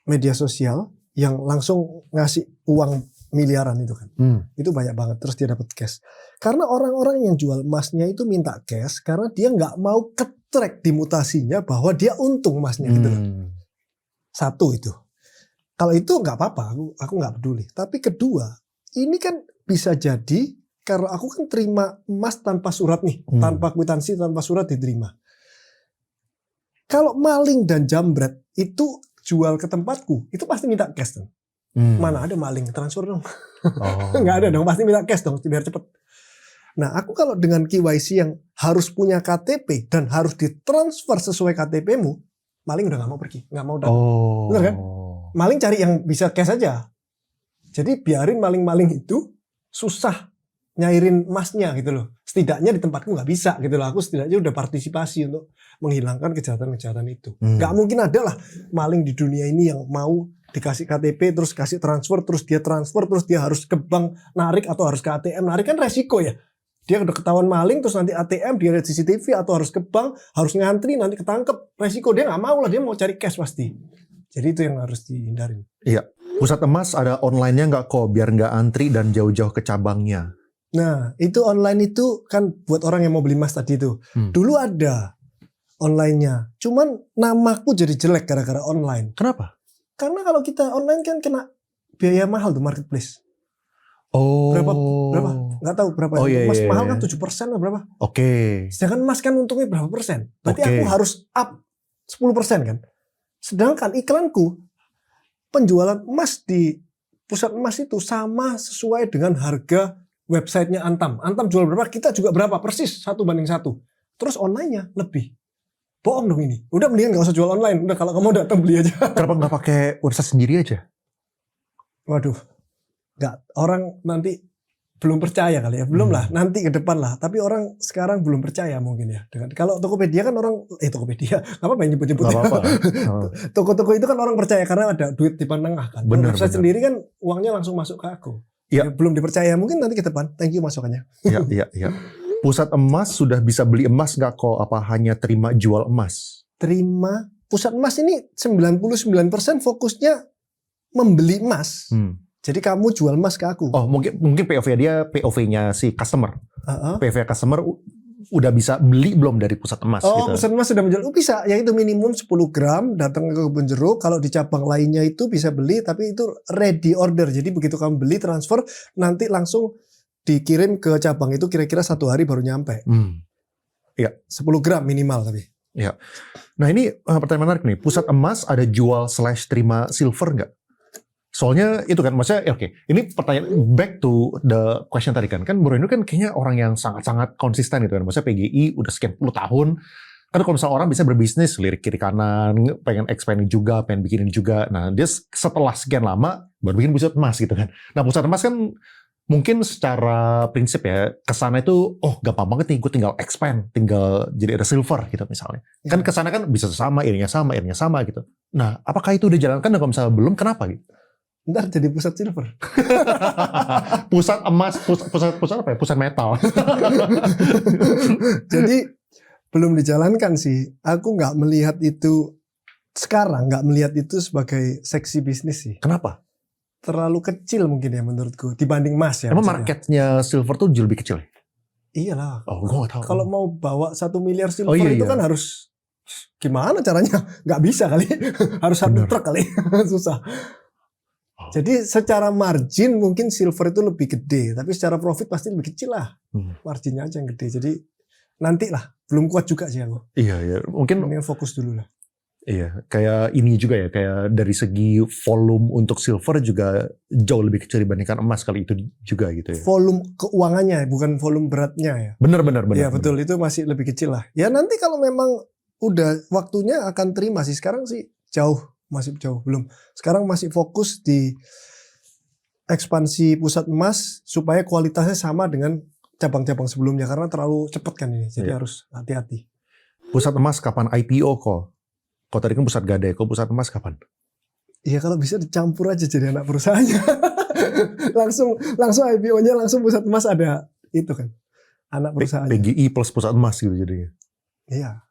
media sosial yang langsung ngasih uang miliaran itu kan. Itu banyak banget, terus dia dapat cash. Karena orang-orang yang jual emasnya itu minta cash karena dia nggak mau ketrack di mutasinya bahwa dia untung emasnya gitu kan. Satu itu. Kalau itu nggak apa-apa, aku nggak peduli. Tapi kedua, ini kan bisa jadi kalau aku kan terima emas tanpa surat nih, tanpa kwitansi, tanpa surat diterima. Kalau maling dan jambret itu jual ke tempatku, itu pasti minta cash dong. Mana ada maling, transfer dong. Nggak ada dong, pasti minta cash dong biar cepet. Nah aku kalau dengan KYC yang harus punya KTP dan harus ditransfer sesuai KTP-mu, maling udah nggak mau pergi, nggak mau datang. Bener kan? Maling cari yang bisa cash aja. Jadi biarin maling-maling itu susah nyairin emasnya gitu loh. Setidaknya di tempatku nggak bisa gitu loh. Aku setidaknya udah partisipasi untuk menghilangkan kejahatan-kejahatan itu. Nggak mungkin ada lah maling di dunia ini yang mau dikasih KTP terus kasih transfer terus dia harus ke bank narik atau harus ke ATM narik, kan resiko ya. Dia udah ketahuan maling, terus nanti ATM, dia lihat CCTV, atau harus ke bank, harus ngantri, nanti ketangkep. Resiko dia nggak mau lah, dia mau cari cash pasti. Jadi itu yang harus dihindarin. Iya. Pusat emas ada online-nya nggak kok, biar nggak antri dan jauh-jauh ke cabangnya. Nah, itu online itu kan buat orang yang mau beli emas tadi itu. Dulu ada online-nya. Cuman namaku jadi jelek gara-gara online. Kenapa? Karena kalau kita online kan kena biaya mahal tuh marketplace. Oh. Berapa? Nggak tahu berapa. Oh, iya, Emas iya, mahal iya. kan 7% lah berapa. Oke. Sedangkan emas kan untungnya berapa persen. Berarti Oke. aku harus up 10% kan. Sedangkan iklanku, penjualan emas di pusat emas itu sama sesuai dengan harga websitenya Antam. Antam jual berapa, kita juga berapa. Persis 1:1. Terus online-nya lebih. Bohong dong ini. Udah mendingan gak usah jual online. Udah kalau kamu datang beli aja. Kenapa nggak pakai website sendiri aja? Waduh. Nggak, orang nanti belum percaya kali ya. Belum lah, nanti ke depan lah. Tapi orang sekarang belum percaya mungkin ya. Kalau Tokopedia kan orang, Tokopedia, apa main nyebut-nyebut. Nggak apa-apa. Toko-toko itu kan orang percaya karena ada duit di tengah kan. Benar, Website benar. sendiri kan uangnya langsung masuk ke aku. Iya. Ya, belum dipercaya, mungkin nanti ke depan. Thank you masukannya. Iya. Pusat emas sudah bisa beli emas nggak kok? Apa hanya terima jual emas? Terima. Pusat emas ini 99% fokusnya membeli emas. Jadi kamu jual emas ke aku. Oh, mungkin POV-nya si customer. POV customer udah bisa beli belum dari pusat emas gitu. Pusat emas sudah menjual. Bisa, yaitu minimum 10 gram datang ke kebun jeruk. Kalau di cabang lainnya itu bisa beli, tapi itu ready order. Jadi begitu kamu beli transfer, nanti langsung dikirim ke cabang itu kira-kira 1 hari baru nyampe. Iya. 10 gram minimal tapi. Iya. Nah ini pertanyaan menarik nih. Pusat emas ada jual/terima silver nggak? Soalnya itu kan, maksudnya oke. Ini pertanyaan back to the question tadi kan Bro Inu kan kayaknya orang yang sangat-sangat konsisten gitu kan. Maksudnya PGI udah sekian puluh tahun. Kan kalau misalnya orang bisa berbisnis lirik kiri kanan, pengen expanding juga, pengen bikinin juga. Nah dia setelah sekian lama baru bikin pusat emas gitu kan. Nah pusat emas kan mungkin secara prinsip ya kesana itu gampang banget nih, gue tinggal expand, tinggal jadi ada silver gitu misalnya. Kan kesana kan bisa sama irinya sama gitu. Nah apakah itu udah jalankan? Dan kalau misalnya belum, kenapa gitu? Ntar jadi pusat silver. Pusat emas, pusat apa ya? Pusat metal. Jadi belum dijalankan sih. Aku nggak melihat itu sekarang, nggak melihat itu sebagai seksi bisnis sih. Kenapa? Terlalu kecil mungkin ya menurutku dibanding emas ya. Emang maksudnya. marketnya silver tuh jauh lebih kecil ya? Iyalah. Oh, gue nggak tahu. Kalau mau bawa 1 miliar silver iya, itu iya. kan harus gimana caranya? Nggak bisa kali. Harus 1 Bener. truk kali. Susah. Jadi secara margin mungkin silver itu lebih gede, tapi secara profit pasti lebih kecil lah. Marginnya aja yang gede. Jadi nanti lah, belum kuat juga sih aku. Iya. Mungkin fokus dulu lah. iya, kayak ini juga ya, kayak dari segi volume untuk silver juga jauh lebih kecil dibandingkan emas kali itu juga gitu ya. Volume keuangannya, bukan volume beratnya ya. Bener. Iya betul, itu masih lebih kecil lah. Ya nanti kalau memang udah waktunya akan terima sih. Sekarang sih masih jauh belum. Sekarang masih fokus di ekspansi pusat emas supaya kualitasnya sama dengan cabang-cabang sebelumnya karena terlalu cepat kan ini. Jadi harus hati-hati. Pusat emas kapan IPO kok? Kok tadi kan pusat gadai, kok pusat emas kapan? Iya kalau bisa dicampur aja jadi anak perusahaannya. langsung IPO-nya langsung pusat emas ada itu kan. Anak perusahaannya. PGI plus pusat emas gitu jadinya. Iya.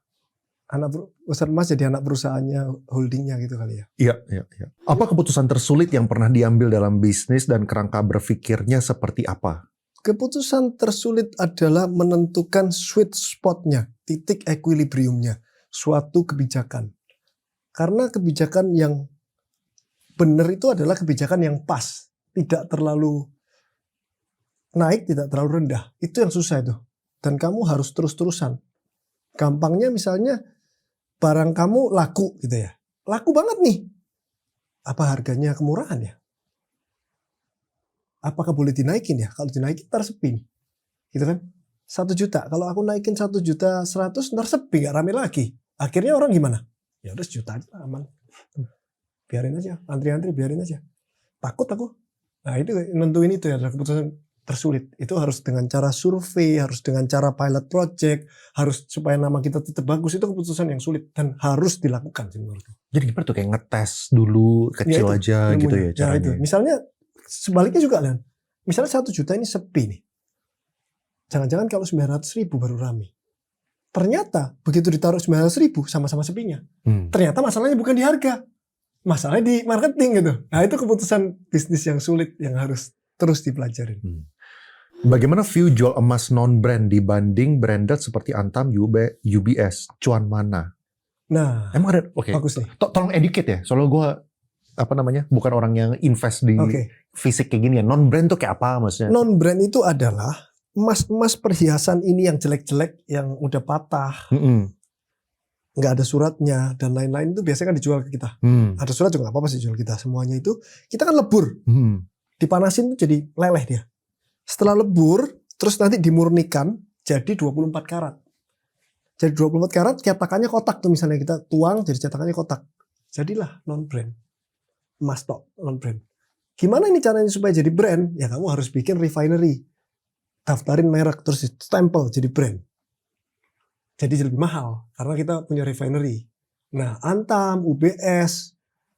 Pusat emas jadi anak perusahaannya, holdingnya gitu kali ya. Iya. Apa keputusan tersulit yang pernah diambil dalam bisnis dan kerangka berpikirnya seperti apa? Keputusan tersulit adalah menentukan sweet spot-nya, titik equilibrium-nya, suatu kebijakan. Karena kebijakan yang benar itu adalah kebijakan yang pas, tidak terlalu naik, tidak terlalu rendah. Itu yang susah itu. Dan kamu harus terus-terusan. Gampangnya misalnya barang kamu laku gitu ya. Laku banget nih. Apa harganya kemurahan ya? Apakah boleh dinaikin ya? Kalau dinaikin ntar sepi nih. Gitu kan? 1 juta. Kalau aku naikin 1.100.000 ntar sepi, gak rame lagi. Akhirnya orang gimana? Ya udah 1 juta aja aman. Biarin aja. Antri-antri biarin aja. Takut aku. Nah itu nentuin itu ya adalah keputusan tersulit. Itu harus dengan cara survei, harus dengan cara pilot project, harus supaya nama kita tetap bagus. Itu keputusan yang sulit dan harus dilakukan sih menurutku. Jadi gimana tuh kayak ngetes dulu kecil Ya, aja ilmunya. gitu ya caranya. Itu. Misalnya sebaliknya juga kan. Misalnya 1 juta ini sepi nih. jangan-jangan kalau 900.000 baru rame. Ternyata begitu ditaruh 900.000 sama-sama sepinya. Ternyata masalahnya bukan di harga, masalahnya di marketing gitu. Nah itu keputusan bisnis yang sulit yang harus terus dipelajarin. Bagaimana view jual emas non-brand dibanding branded seperti Antam, UBS, cuan mana? Nah, Emang ada? Oke. bagus nih. Tolong educate ya, soalnya gue bukan orang yang invest di fisik kayak gini ya. Non-brand tuh kayak apa maksudnya? Non-brand itu adalah emas perhiasan ini yang jelek-jelek, yang udah patah, nggak ada suratnya dan lain-lain itu biasanya kan dijual ke kita. Ada surat juga nggak apa-apa sih jual kita. Semuanya itu kita kan lebur, dipanasin tuh jadi leleh dia. Setelah lebur, terus nanti dimurnikan jadi 24 karat. Jadi 24 karat cetakannya kotak tuh misalnya kita tuang jadi cetakannya kotak. Jadilah non-brand. Emas tok non-brand. Gimana ini caranya supaya jadi brand? Ya kamu harus bikin refinery. Daftarin merek terus stempel jadi brand. Jadi lebih mahal karena kita punya refinery. Nah, Antam, UBS,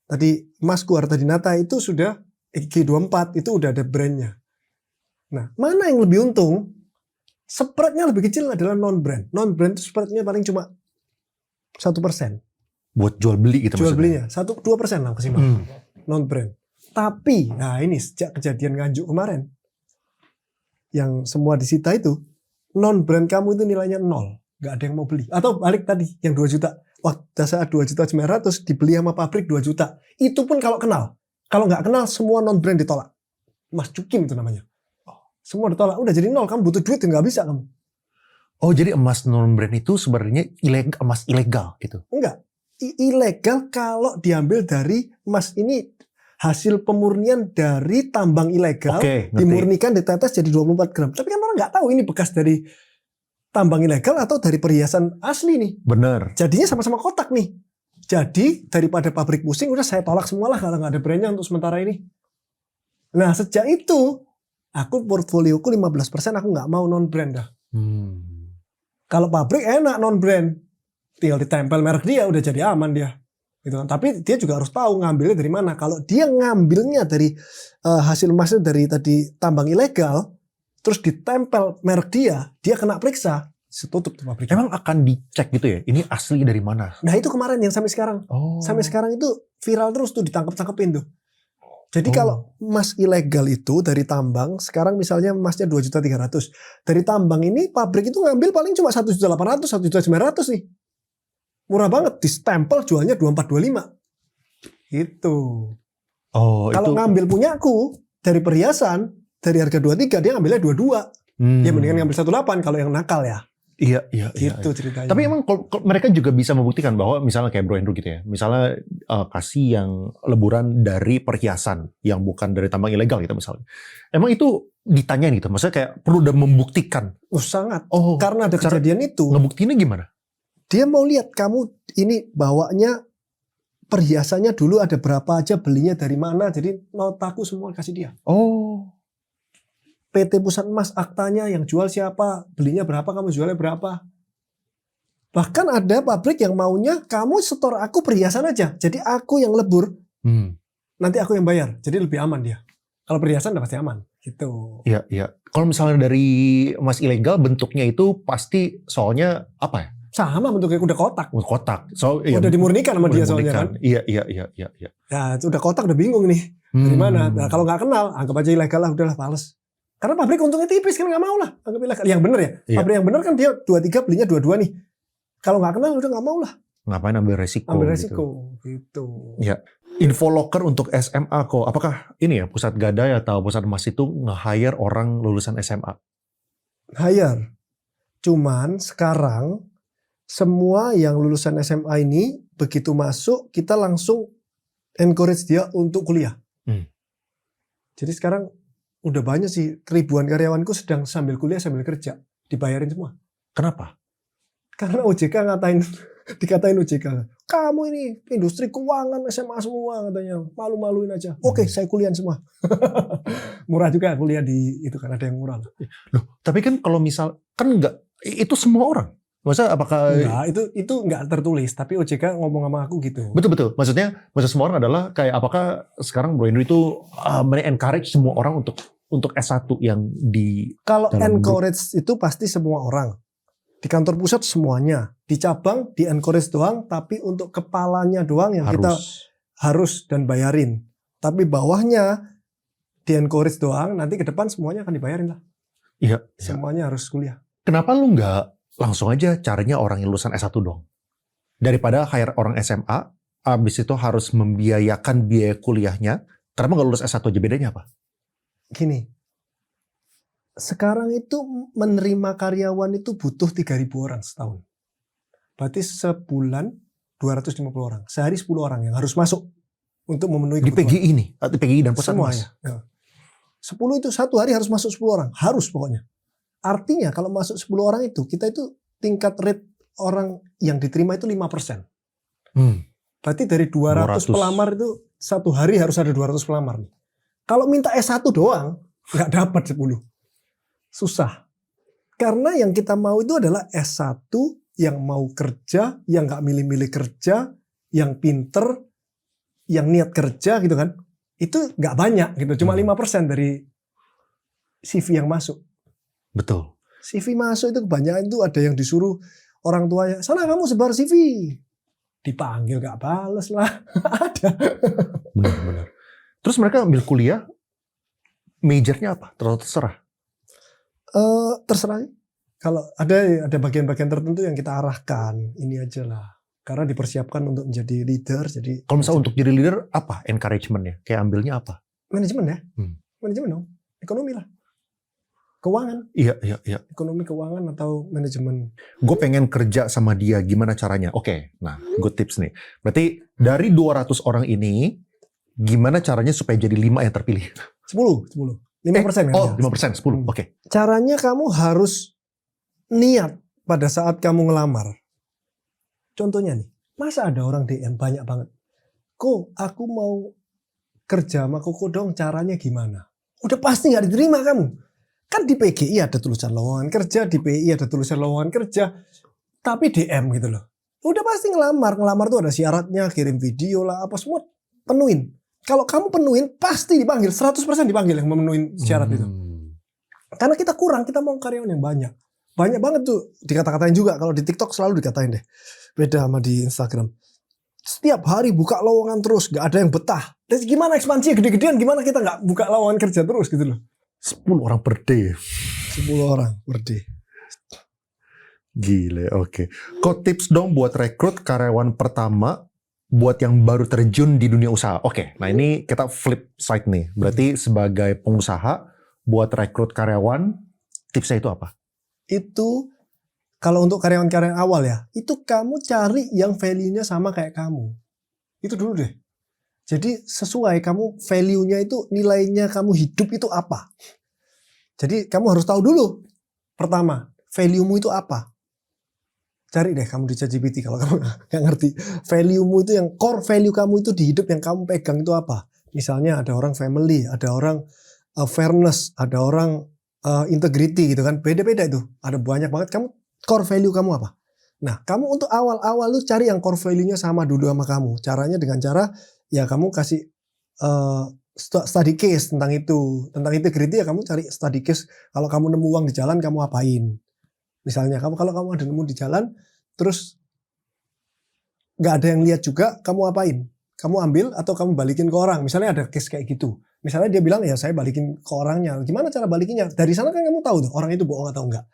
tadi emasku Harta Dinata itu sudah G24 itu udah ada brandnya. Nah, mana yang lebih untung? Spreadnya lebih kecil adalah non-brand. Non-brand itu spreadnya paling cuma 1%. Buat jual beli gitu jual maksudnya? belinya 1-2% lah maksimal. Non-brand. Tapi, nah ini sejak kejadian Nganjuk kemarin, yang semua disita itu, non-brand kamu itu nilainya 0. Gak ada yang mau beli. Atau balik tadi, yang 2 juta. Waktu saat 2.900.000 dibeli sama pabrik 2 juta. Itu pun kalau kenal. Kalau nggak kenal, semua non-brand ditolak. Mas Cukim itu namanya. Semua ditolak. Udah jadi 0, kamu butuh duit, nggak bisa kamu. Oh, jadi emas non-brand itu sebenarnya emas ilegal gitu? Enggak. Ilegal kalau diambil dari emas ini hasil pemurnian dari tambang ilegal, dimurnikan, ditetes jadi 24 gram. Tapi kan orang nggak tahu ini bekas dari tambang ilegal atau dari perhiasan asli nih. Bener. Jadinya sama-sama kotak nih. Jadi daripada pabrik pusing, udah saya tolak semua lah kalau nggak ada brandnya untuk sementara ini. Nah sejak itu, aku portfolioku 15% aku nggak mau non-brand dah. Kalau pabrik enak non-brand, tinggal ditempel merek dia udah jadi aman dia. Gitu kan. Tapi dia juga harus tahu ngambilnya dari mana. Kalau dia ngambilnya dari hasil emasnya dari tadi tambang ilegal, terus ditempel merek dia kena periksa, tutup tuh pabriknya. Emang akan dicek gitu ya? Ini asli dari mana? Nah itu kemarin yang sampai sekarang. Sampai sekarang itu viral terus tuh ditangkap-tangkepin tuh. Jadi kalau emas ilegal itu dari tambang, sekarang misalnya emasnya 2.300.000. Dari tambang ini pabrik itu ngambil paling cuma 1.800.000, 1.900.000 nih. Murah banget, distempel jualnya 24-25. Gitu. Kalau ngambil punyaku dari perhiasan, dari harga 23 dia ngambilnya 22. Dia mendingan ngambil 18 kalau yang nakal ya. Iya. Gitu ceritanya. Tapi emang mereka juga bisa membuktikan bahwa misalnya kayak Bro Andrew gitu ya. Misalnya kasih yang leburan dari perhiasan yang bukan dari tambang ilegal gitu misalnya. Emang itu ditanyain gitu. Maksudnya kayak perlu udah membuktikan. Sangat. Karena ada kejadian itu. Ngebuktiinnya gimana? Dia mau lihat kamu ini bawanya perhiasannya dulu ada berapa aja, belinya dari mana. Jadi notaku semua kasih dia. PT Pusat Emas aktanya yang jual siapa, belinya berapa, kamu jualnya berapa. Bahkan ada pabrik yang maunya kamu setor aku perhiasan aja. Jadi aku yang lebur, nanti aku yang bayar. Jadi lebih aman dia. Kalau perhiasan udah pasti aman. Gitu. Iya. Kalau misalnya dari emas ilegal bentuknya itu pasti soalnya apa ya? Sama bentuknya udah kotak. Kotak. Udah dimurnikan sama dia soalnya kan. Iya. Ya udah kotak udah bingung nih. Dari mana? Nah kalau nggak kenal, anggap aja ilegal lah, udahlah males. Karena pabrik untungnya tipis kan nggak mau lah, anggap ilegal. Yang bener ya. Pabrik yang bener kan dia 23 belinya 22 nih. Kalau nggak kenal udah nggak mau lah. Ngapain ambil resiko? Gitu. Ya. Info locker untuk SMA kok. Apakah ini ya Pusat Gadai atau Pusat Emas itu nge-hire orang lulusan SMA? Hire. Cuman sekarang semua yang lulusan SMA ini begitu masuk kita langsung encourage dia untuk kuliah. Jadi sekarang udah banyak sih, ribuan karyawanku sedang sambil kuliah sambil kerja, dibayarin semua. Kenapa? Karena OJK dikatain OJK, kamu ini industri keuangan SMA semua katanya, malu-maluin aja. Oke, saya kuliah semua. Murah juga kuliah di itu kan, ada yang murah. Loh, tapi kan kalau misal kan enggak itu semua orang. Maksudnya apakah itu nggak tertulis, tapi OJK ngomong sama aku gitu. Betul. Maksud semua orang adalah kayak apakah sekarang Bro Andrew itu encourage semua orang untuk untuk S1 yang di Kalau dalam grup? encourage itu pasti semua orang. Di kantor pusat semuanya. Di cabang di encourage doang, tapi untuk kepalanya doang yang kita harus dan bayarin. Tapi bawahnya di encourage doang, nanti ke depan semuanya akan dibayarin lah. Iya. Semuanya harus kuliah. Kenapa lu nggak langsung aja carinya orang yang lulusan S1 dong? Daripada hire orang SMA, abis itu harus membiayakan biaya kuliahnya, kenapa nggak lulus S1 aja? Bedanya apa? Gini, sekarang itu menerima karyawan itu butuh 3.000 orang setahun. Berarti sebulan 250 orang. Sehari 10 orang yang harus masuk untuk memenuhi Di kebutuhan. PGI nih? Di PGI dan pusat Semuanya. Ya. 10 itu satu hari harus masuk 10 orang. Harus pokoknya. Artinya kalau masuk 10 orang itu, kita itu tingkat rate orang yang diterima itu 5%. Berarti dari 200 pelamar itu satu hari harus ada 200 pelamar nih. Kalau minta S1 doang, nggak dapat 10. Susah. Karena yang kita mau itu adalah S1 yang mau kerja, yang nggak milih-milih kerja, yang pinter, yang niat kerja gitu kan. Itu nggak banyak gitu, cuma 5% dari CV yang masuk. Betul. CV masuk itu kebanyakan itu ada yang disuruh orang tuanya, sana kamu sebar CV. Dipanggil gak bales lah. Ada. Benar. Terus mereka ambil kuliah, majornya apa? Terserah. Terserah. Kalau ada bagian-bagian tertentu yang kita arahkan, ini aja lah. Karena dipersiapkan untuk menjadi leader. Jadi kalau misalnya untuk jadi leader, apa encouragement-nya? Kayak ambilnya apa? Manajemen ya. Manajemen dong. Ekonomi lah. Keuangan. Iya. Ekonomi keuangan atau manajemen. Gue pengen kerja sama dia, gimana caranya? Oke, nah good tips nih. Berarti dari 200 orang ini, gimana caranya supaya jadi 5 yang terpilih? 10. 5% kan? Oh, 5%, 10, oke. Caranya kamu harus niat pada saat kamu ngelamar. Contohnya nih, masa ada orang DM banyak banget. Ko, aku mau kerja sama Koko dong, caranya gimana? Udah pasti gak diterima kamu. Kan di PGI ada tulisan lowongan kerja, di PI ada tulisan lowongan kerja, tapi DM gitu loh. Udah pasti ngelamar tuh ada syaratnya, kirim video lah, apa semua penuhin. Kalau kamu penuhin, pasti dipanggil, 100% dipanggil yang memenuhi syarat itu. Karena kita kurang, kita mau karyawan yang banyak. Banyak banget tuh, dikata-katain juga, kalau di TikTok selalu dikatain deh. Beda sama di Instagram. Setiap hari buka lowongan terus, gak ada yang betah. Terus gimana ekspansi gede-gedean, gimana kita gak buka lowongan kerja terus gitu loh. 10 orang per day. 10 orang per day. Gile, oke. Kok tips dong buat rekrut karyawan pertama buat yang baru terjun di dunia usaha? Oke, nah ini kita flip side nih. Berarti sebagai pengusaha buat rekrut karyawan, tipsnya itu apa? Itu kalau untuk karyawan-karyawan awal ya, itu kamu cari yang value-nya sama kayak kamu. Itu dulu deh. Jadi sesuai kamu value-nya itu, nilainya kamu hidup itu apa. Jadi kamu harus tahu dulu. Pertama, value-mu itu apa. Cari deh kamu di ChatGPT kalau kamu gak ngerti. Value-mu itu yang core value kamu itu di hidup yang kamu pegang itu apa. Misalnya ada orang family, ada orang fairness, ada orang integrity gitu kan. Beda-beda itu. Ada banyak banget. Kamu core value kamu apa. Nah kamu untuk awal-awal lu cari yang core value-nya sama dulu sama kamu. Caranya dengan cara ya kamu kasih study case tentang itu. Tentang integrity ya kamu cari study case. Kalau kamu nemu uang di jalan kamu apain. Misalnya kalau kamu ada nemu di jalan terus gak ada yang lihat juga, kamu apain? Kamu ambil atau kamu balikin ke orang. Misalnya ada case kayak gitu. Misalnya dia bilang ya saya balikin ke orangnya. Gimana cara balikinnya? Dari sana kan kamu tahu tuh orang itu bohong atau enggak.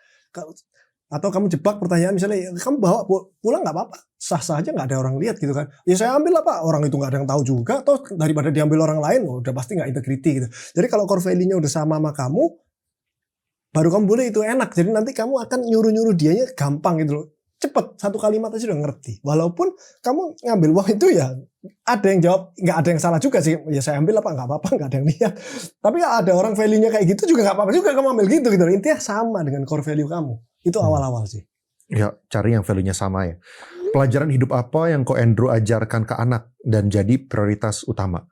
Atau kamu jebak pertanyaan misalnya kamu bawa pulang gak apa-apa. Sah-sah aja gak ada orang lihat gitu kan. Ya saya ambil apa? Orang itu gak ada yang tahu juga. Atau daripada diambil orang lain udah pasti gak integrity gitu. Jadi kalau core value-nya udah sama kamu, baru kamu boleh itu enak. Jadi nanti kamu akan nyuruh-nyuruh dianya gampang gitu loh. Cepet, satu kalimat aja udah ngerti. Walaupun kamu ngambil uang itu ya ada yang jawab, nggak ada yang salah juga sih. Ya saya ambil apa, nggak apa-apa, nggak ada yang lihat. Tapi ada orang value-nya kayak gitu juga nggak apa-apa juga kamu ambil gitu. Intinya sama dengan core value kamu. Itu awal-awal sih. Ya, cari yang value-nya sama ya. Pelajaran hidup apa yang Ko Andrew ajarkan ke anak dan jadi prioritas utama?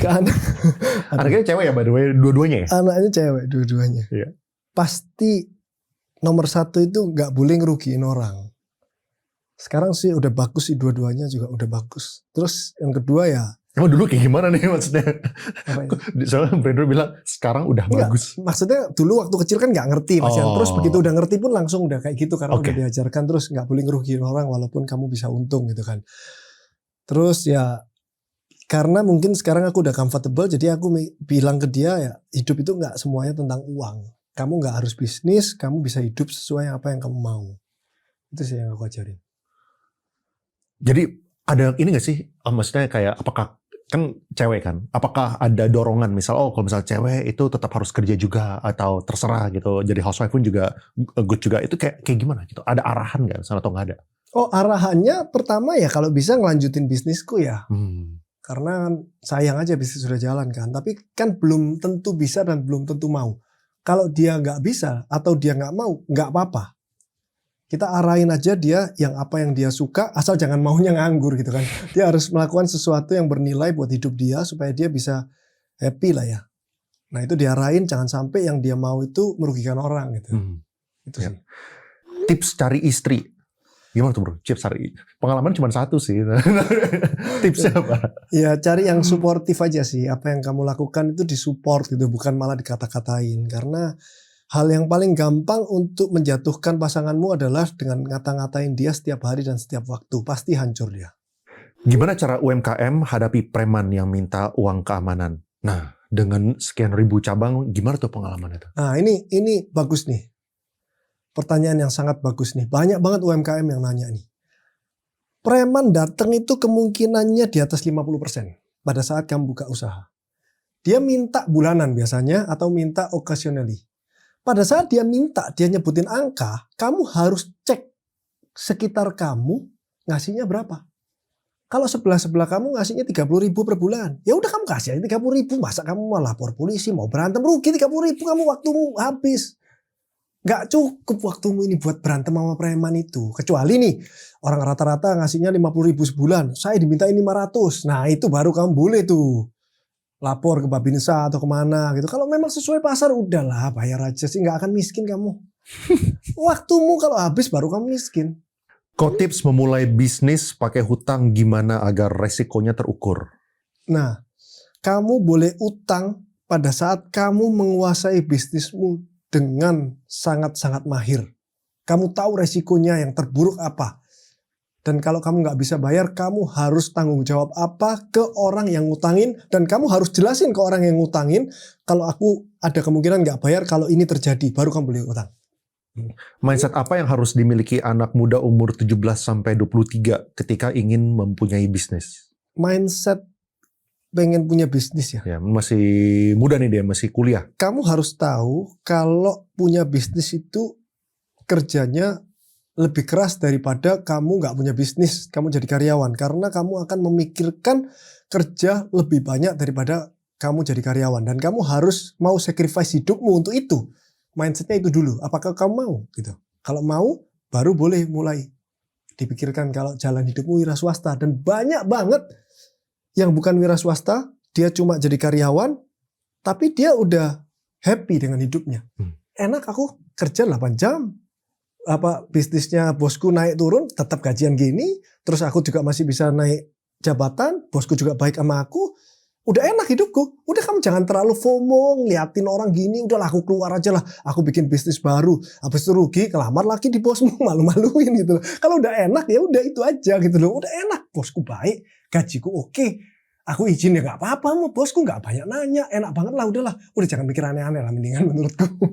Ke anak. Anaknya cewek ya by the way, dua-duanya ya? Anaknya cewek dua-duanya. Iya. Pasti nomor satu itu nggak boleh ngerugiin orang. Sekarang sih udah bagus sih dua-duanya juga udah bagus. Terus yang kedua ya Emang dulu kayak gimana nih maksudnya? Apa itu? Soalnya Brandon bilang sekarang udah Enggak, bagus. maksudnya dulu waktu kecil kan nggak ngerti Mas Jan. Terus Oh. begitu udah ngerti pun langsung udah kayak gitu karena Oke. udah diajarkan terus nggak boleh ngerugiin orang walaupun kamu bisa untung gitu kan. Terus ya karena mungkin sekarang aku udah comfortable jadi aku bilang ke dia ya hidup itu nggak semuanya tentang uang. Kamu nggak harus bisnis, kamu bisa hidup sesuai apa yang kamu mau. Itu sih yang aku ajarin. Jadi ada ini gak sih? Maksudnya kayak apakah kan cewek kan? Apakah ada dorongan misal kalau misal cewek itu tetap harus kerja juga atau terserah gitu. Jadi housewife pun juga good juga. Itu kayak gimana gitu? Ada arahan nggak atau nggak ada? Oh arahannya pertama ya kalau bisa ngelanjutin bisnisku ya. Karena sayang aja bisnis sudah jalan kan. Tapi kan belum tentu bisa dan belum tentu mau. Kalau dia nggak bisa atau dia nggak mau, nggak apa-apa. Kita arahin aja dia yang apa yang dia suka, asal jangan maunya nganggur gitu kan. Dia harus melakukan sesuatu yang bernilai buat hidup dia supaya dia bisa happy lah ya. Nah itu diarahin jangan sampai yang dia mau itu merugikan orang gitu. Itu Ya. sih. Tips cari istri. Gimana tuh bro? Tips cari. Pengalaman cuma satu sih. Tipsnya apa? Ya cari yang suportif aja sih. Apa yang kamu lakukan itu disupport gitu, bukan malah dikata-katain. Karena hal yang paling gampang untuk menjatuhkan pasanganmu adalah dengan ngata-ngatain dia setiap hari dan setiap waktu. Pasti hancur dia. Gimana cara UMKM hadapi preman yang minta uang keamanan? Nah, dengan sekian ribu cabang, gimana tuh pengalaman itu? Nah ini bagus nih. Pertanyaan yang sangat bagus nih. Banyak banget UMKM yang nanya nih. Preman datang itu kemungkinannya di atas 50% pada saat kamu buka usaha. Dia minta bulanan biasanya atau minta occasionally. Pada saat dia minta, dia nyebutin angka, kamu harus cek sekitar kamu ngasihnya berapa. Kalau sebelah kamu ngasihnya 30.000 per bulan, ya udah kamu kasih aja 30.000. Masa kamu mau lapor polisi, mau berantem, rugi 30.000 kamu waktumu habis. Gak cukup waktumu ini buat berantem sama preman itu. Kecuali nih orang rata-rata ngasihnya 50.000 sebulan, saya dimintain 500. Nah itu baru kamu boleh tuh lapor ke Babinsa atau kemana gitu. Kalau memang sesuai pasar udahlah bayar aja sih, nggak akan miskin kamu. Waktumu kalau habis baru kamu miskin. Kok tips memulai bisnis pakai hutang gimana agar resikonya terukur? Nah, kamu boleh utang pada saat kamu menguasai bisnismu dengan sangat-sangat mahir. Kamu tahu resikonya yang terburuk apa. Dan kalau kamu nggak bisa bayar, kamu harus tanggung jawab apa ke orang yang ngutangin. Dan kamu harus jelasin ke orang yang ngutangin, kalau aku ada kemungkinan nggak bayar, kalau ini terjadi, baru kamu boleh utang. Mindset apa yang harus dimiliki anak muda umur 17-23 ketika ingin mempunyai bisnis? Mindset pengen punya bisnis ya. Ya, masih muda nih dia, masih kuliah. Kamu harus tahu kalau punya bisnis itu kerjanya lebih keras daripada kamu nggak punya bisnis, kamu jadi karyawan. Karena kamu akan memikirkan kerja lebih banyak daripada kamu jadi karyawan. Dan kamu harus mau sacrifice hidupmu untuk itu. Mindsetnya itu dulu. Apakah kamu mau? Gitu. Kalau mau, baru boleh mulai dipikirkan kalau jalan hidupmu wira swasta. Dan banyak banget yang bukan wira swasta, dia cuma jadi karyawan, tapi dia udah happy dengan hidupnya. Enak aku kerja 8 jam. Bisnisnya bosku naik turun tetap gajian gini, terus aku juga masih bisa naik jabatan, bosku juga baik sama aku, udah enak hidupku. Udah kamu jangan terlalu FOMO ngeliatin orang gini, udah aku keluar aja lah, aku bikin bisnis baru, habis itu rugi kelamar lagi di bosmu, malu-maluin gitu loh. Kalau udah enak ya udah itu aja gitu loh, udah enak, bosku baik, gajiku oke, aku izin ya nggak apa-apa, mau bosku nggak banyak nanya, enak banget lah, udahlah, udah jangan mikir aneh-aneh lah mendingan menurutku.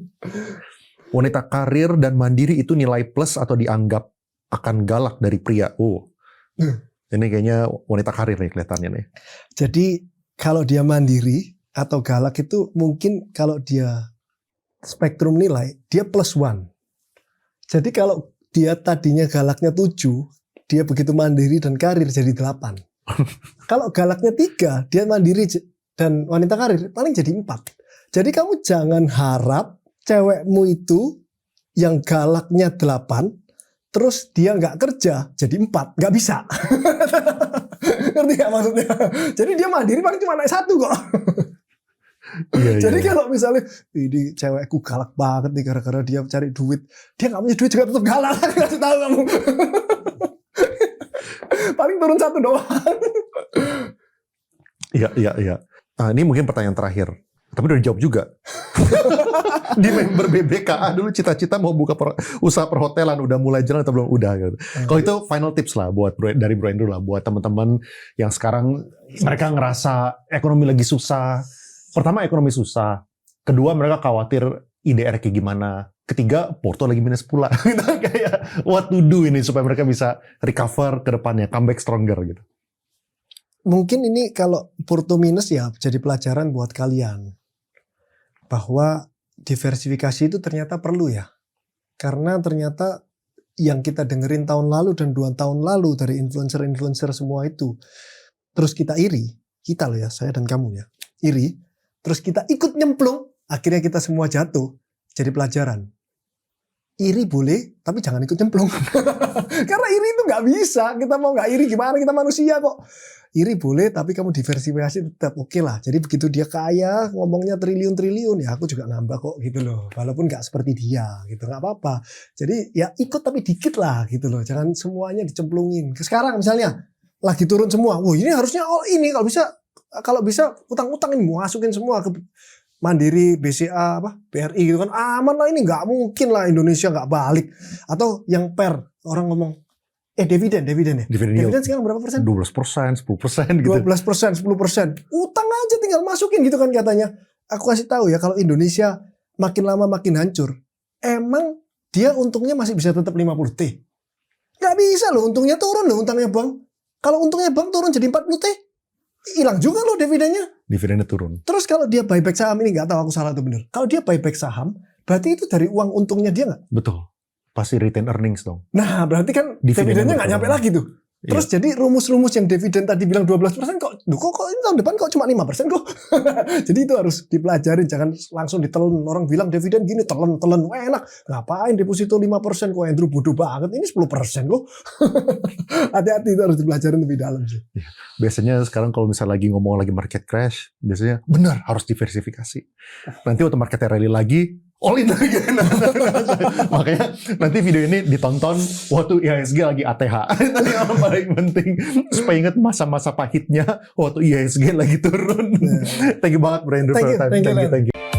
Wanita karir dan mandiri itu nilai plus atau dianggap akan galak dari pria? Ini kayaknya wanita karir nih kelihatannya nih. Jadi kalau dia mandiri atau galak itu mungkin kalau dia spektrum nilai, dia plus 1. Jadi kalau dia tadinya galaknya 7, dia begitu mandiri dan karir jadi 8. Kalau galaknya 3, dia mandiri dan wanita karir paling jadi 4. Jadi kamu jangan harap cewekmu itu yang galaknya 8, terus dia nggak kerja jadi 4, nggak bisa. Ngerti nggak maksudnya? Jadi dia mandiri paling cuma naik 1 kok. Jadi kalau misalnya ini cewekku galak banget nih gara-gara dia cari duit, dia nggak punya duit juga tetap galak. Kasih tahu kamu. Paling turun 1 doang. Iya. Nah, ini mungkin pertanyaan terakhir. Tapi udah dijawab juga. Di member BBKA dulu cita-cita mau buka usaha perhotelan, udah mulai jalan atau belum? Udah gitu. Kalau itu final tips lah buat dari Bro Andrew lah, buat teman-teman yang sekarang mereka ngerasa ekonomi lagi susah. Pertama, ekonomi susah. Kedua, mereka khawatir IDR kayak gimana. Ketiga, Porto lagi minus pula. Kayak what to do ini supaya mereka bisa recover ke depannya, comeback stronger gitu. Mungkin ini kalau Porto minus ya jadi pelajaran buat kalian. Bahwa diversifikasi itu ternyata perlu ya. Karena ternyata yang kita dengerin tahun lalu dan 2 tahun lalu dari influencer-influencer semua itu. Terus kita iri. Kita loh ya, saya dan kamu ya. Iri. Terus kita ikut nyemplung. Akhirnya kita semua jatuh. Jadi pelajaran. Iri boleh, tapi jangan ikut nyemplung. Karena iri itu nggak bisa. Kita mau nggak iri gimana? Kita manusia kok. Iri boleh, tapi kamu diversifikasi tetap oke lah. Jadi begitu dia kaya, ngomongnya triliun-triliun, ya aku juga nambah kok gitu loh. Walaupun nggak seperti dia, gitu nggak apa-apa. Jadi ya ikut tapi dikit lah gitu loh. Jangan semuanya dicemplungin. Sekarang misalnya lagi turun semua. Wah ini harusnya ini kalau bisa utang-utang ini masukin semua ke Mandiri, BCA, BRI gitu kan. Aman lah ini, nggak mungkin lah Indonesia nggak balik. Atau yang orang ngomong, dividen ya. Dividen sekarang berapa persen? 12%, 10% gitu. 12%, 10%. Utang aja tinggal masukin gitu kan katanya. Aku kasih tahu ya, kalau Indonesia makin lama makin hancur, emang dia untungnya masih bisa tetap 50T. Nggak bisa loh, untungnya turun loh untangnya bank. Kalau untungnya bank turun jadi 40T, hilang juga loh dividennya. Dividennya turun. Terus kalau dia buyback saham ini, nggak tahu aku salah atau benar. Kalau dia buyback saham, berarti itu dari uang untungnya dia nggak? Betul. Pasti retain earnings dong. Nah berarti kan dividennya nggak nyampe lagi tuh. Terus jadi rumus-rumus yang dividen tadi bilang 12% kok ini tahun depan kok cuma 5% kok. Jadi itu harus dipelajarin, jangan langsung ditelan. Orang bilang dividen gini telan, enak. Ngapain deposito 5% kok Andrew bodoh banget. Ini 10% kok. Hati-hati, itu harus dipelajarin lebih dalam sih. Biasanya sekarang kalau misalnya lagi ngomong lagi market crash, biasanya benar harus diversifikasi. Nanti waktu marketnya rally lagi, all in lagi. Makanya nanti video ini ditonton waktu IHSG lagi ATH. Itu yang paling penting supaya ingat masa-masa pahitnya waktu IHSG lagi turun. Thank you banget Bro Andrew for your time. Thank you.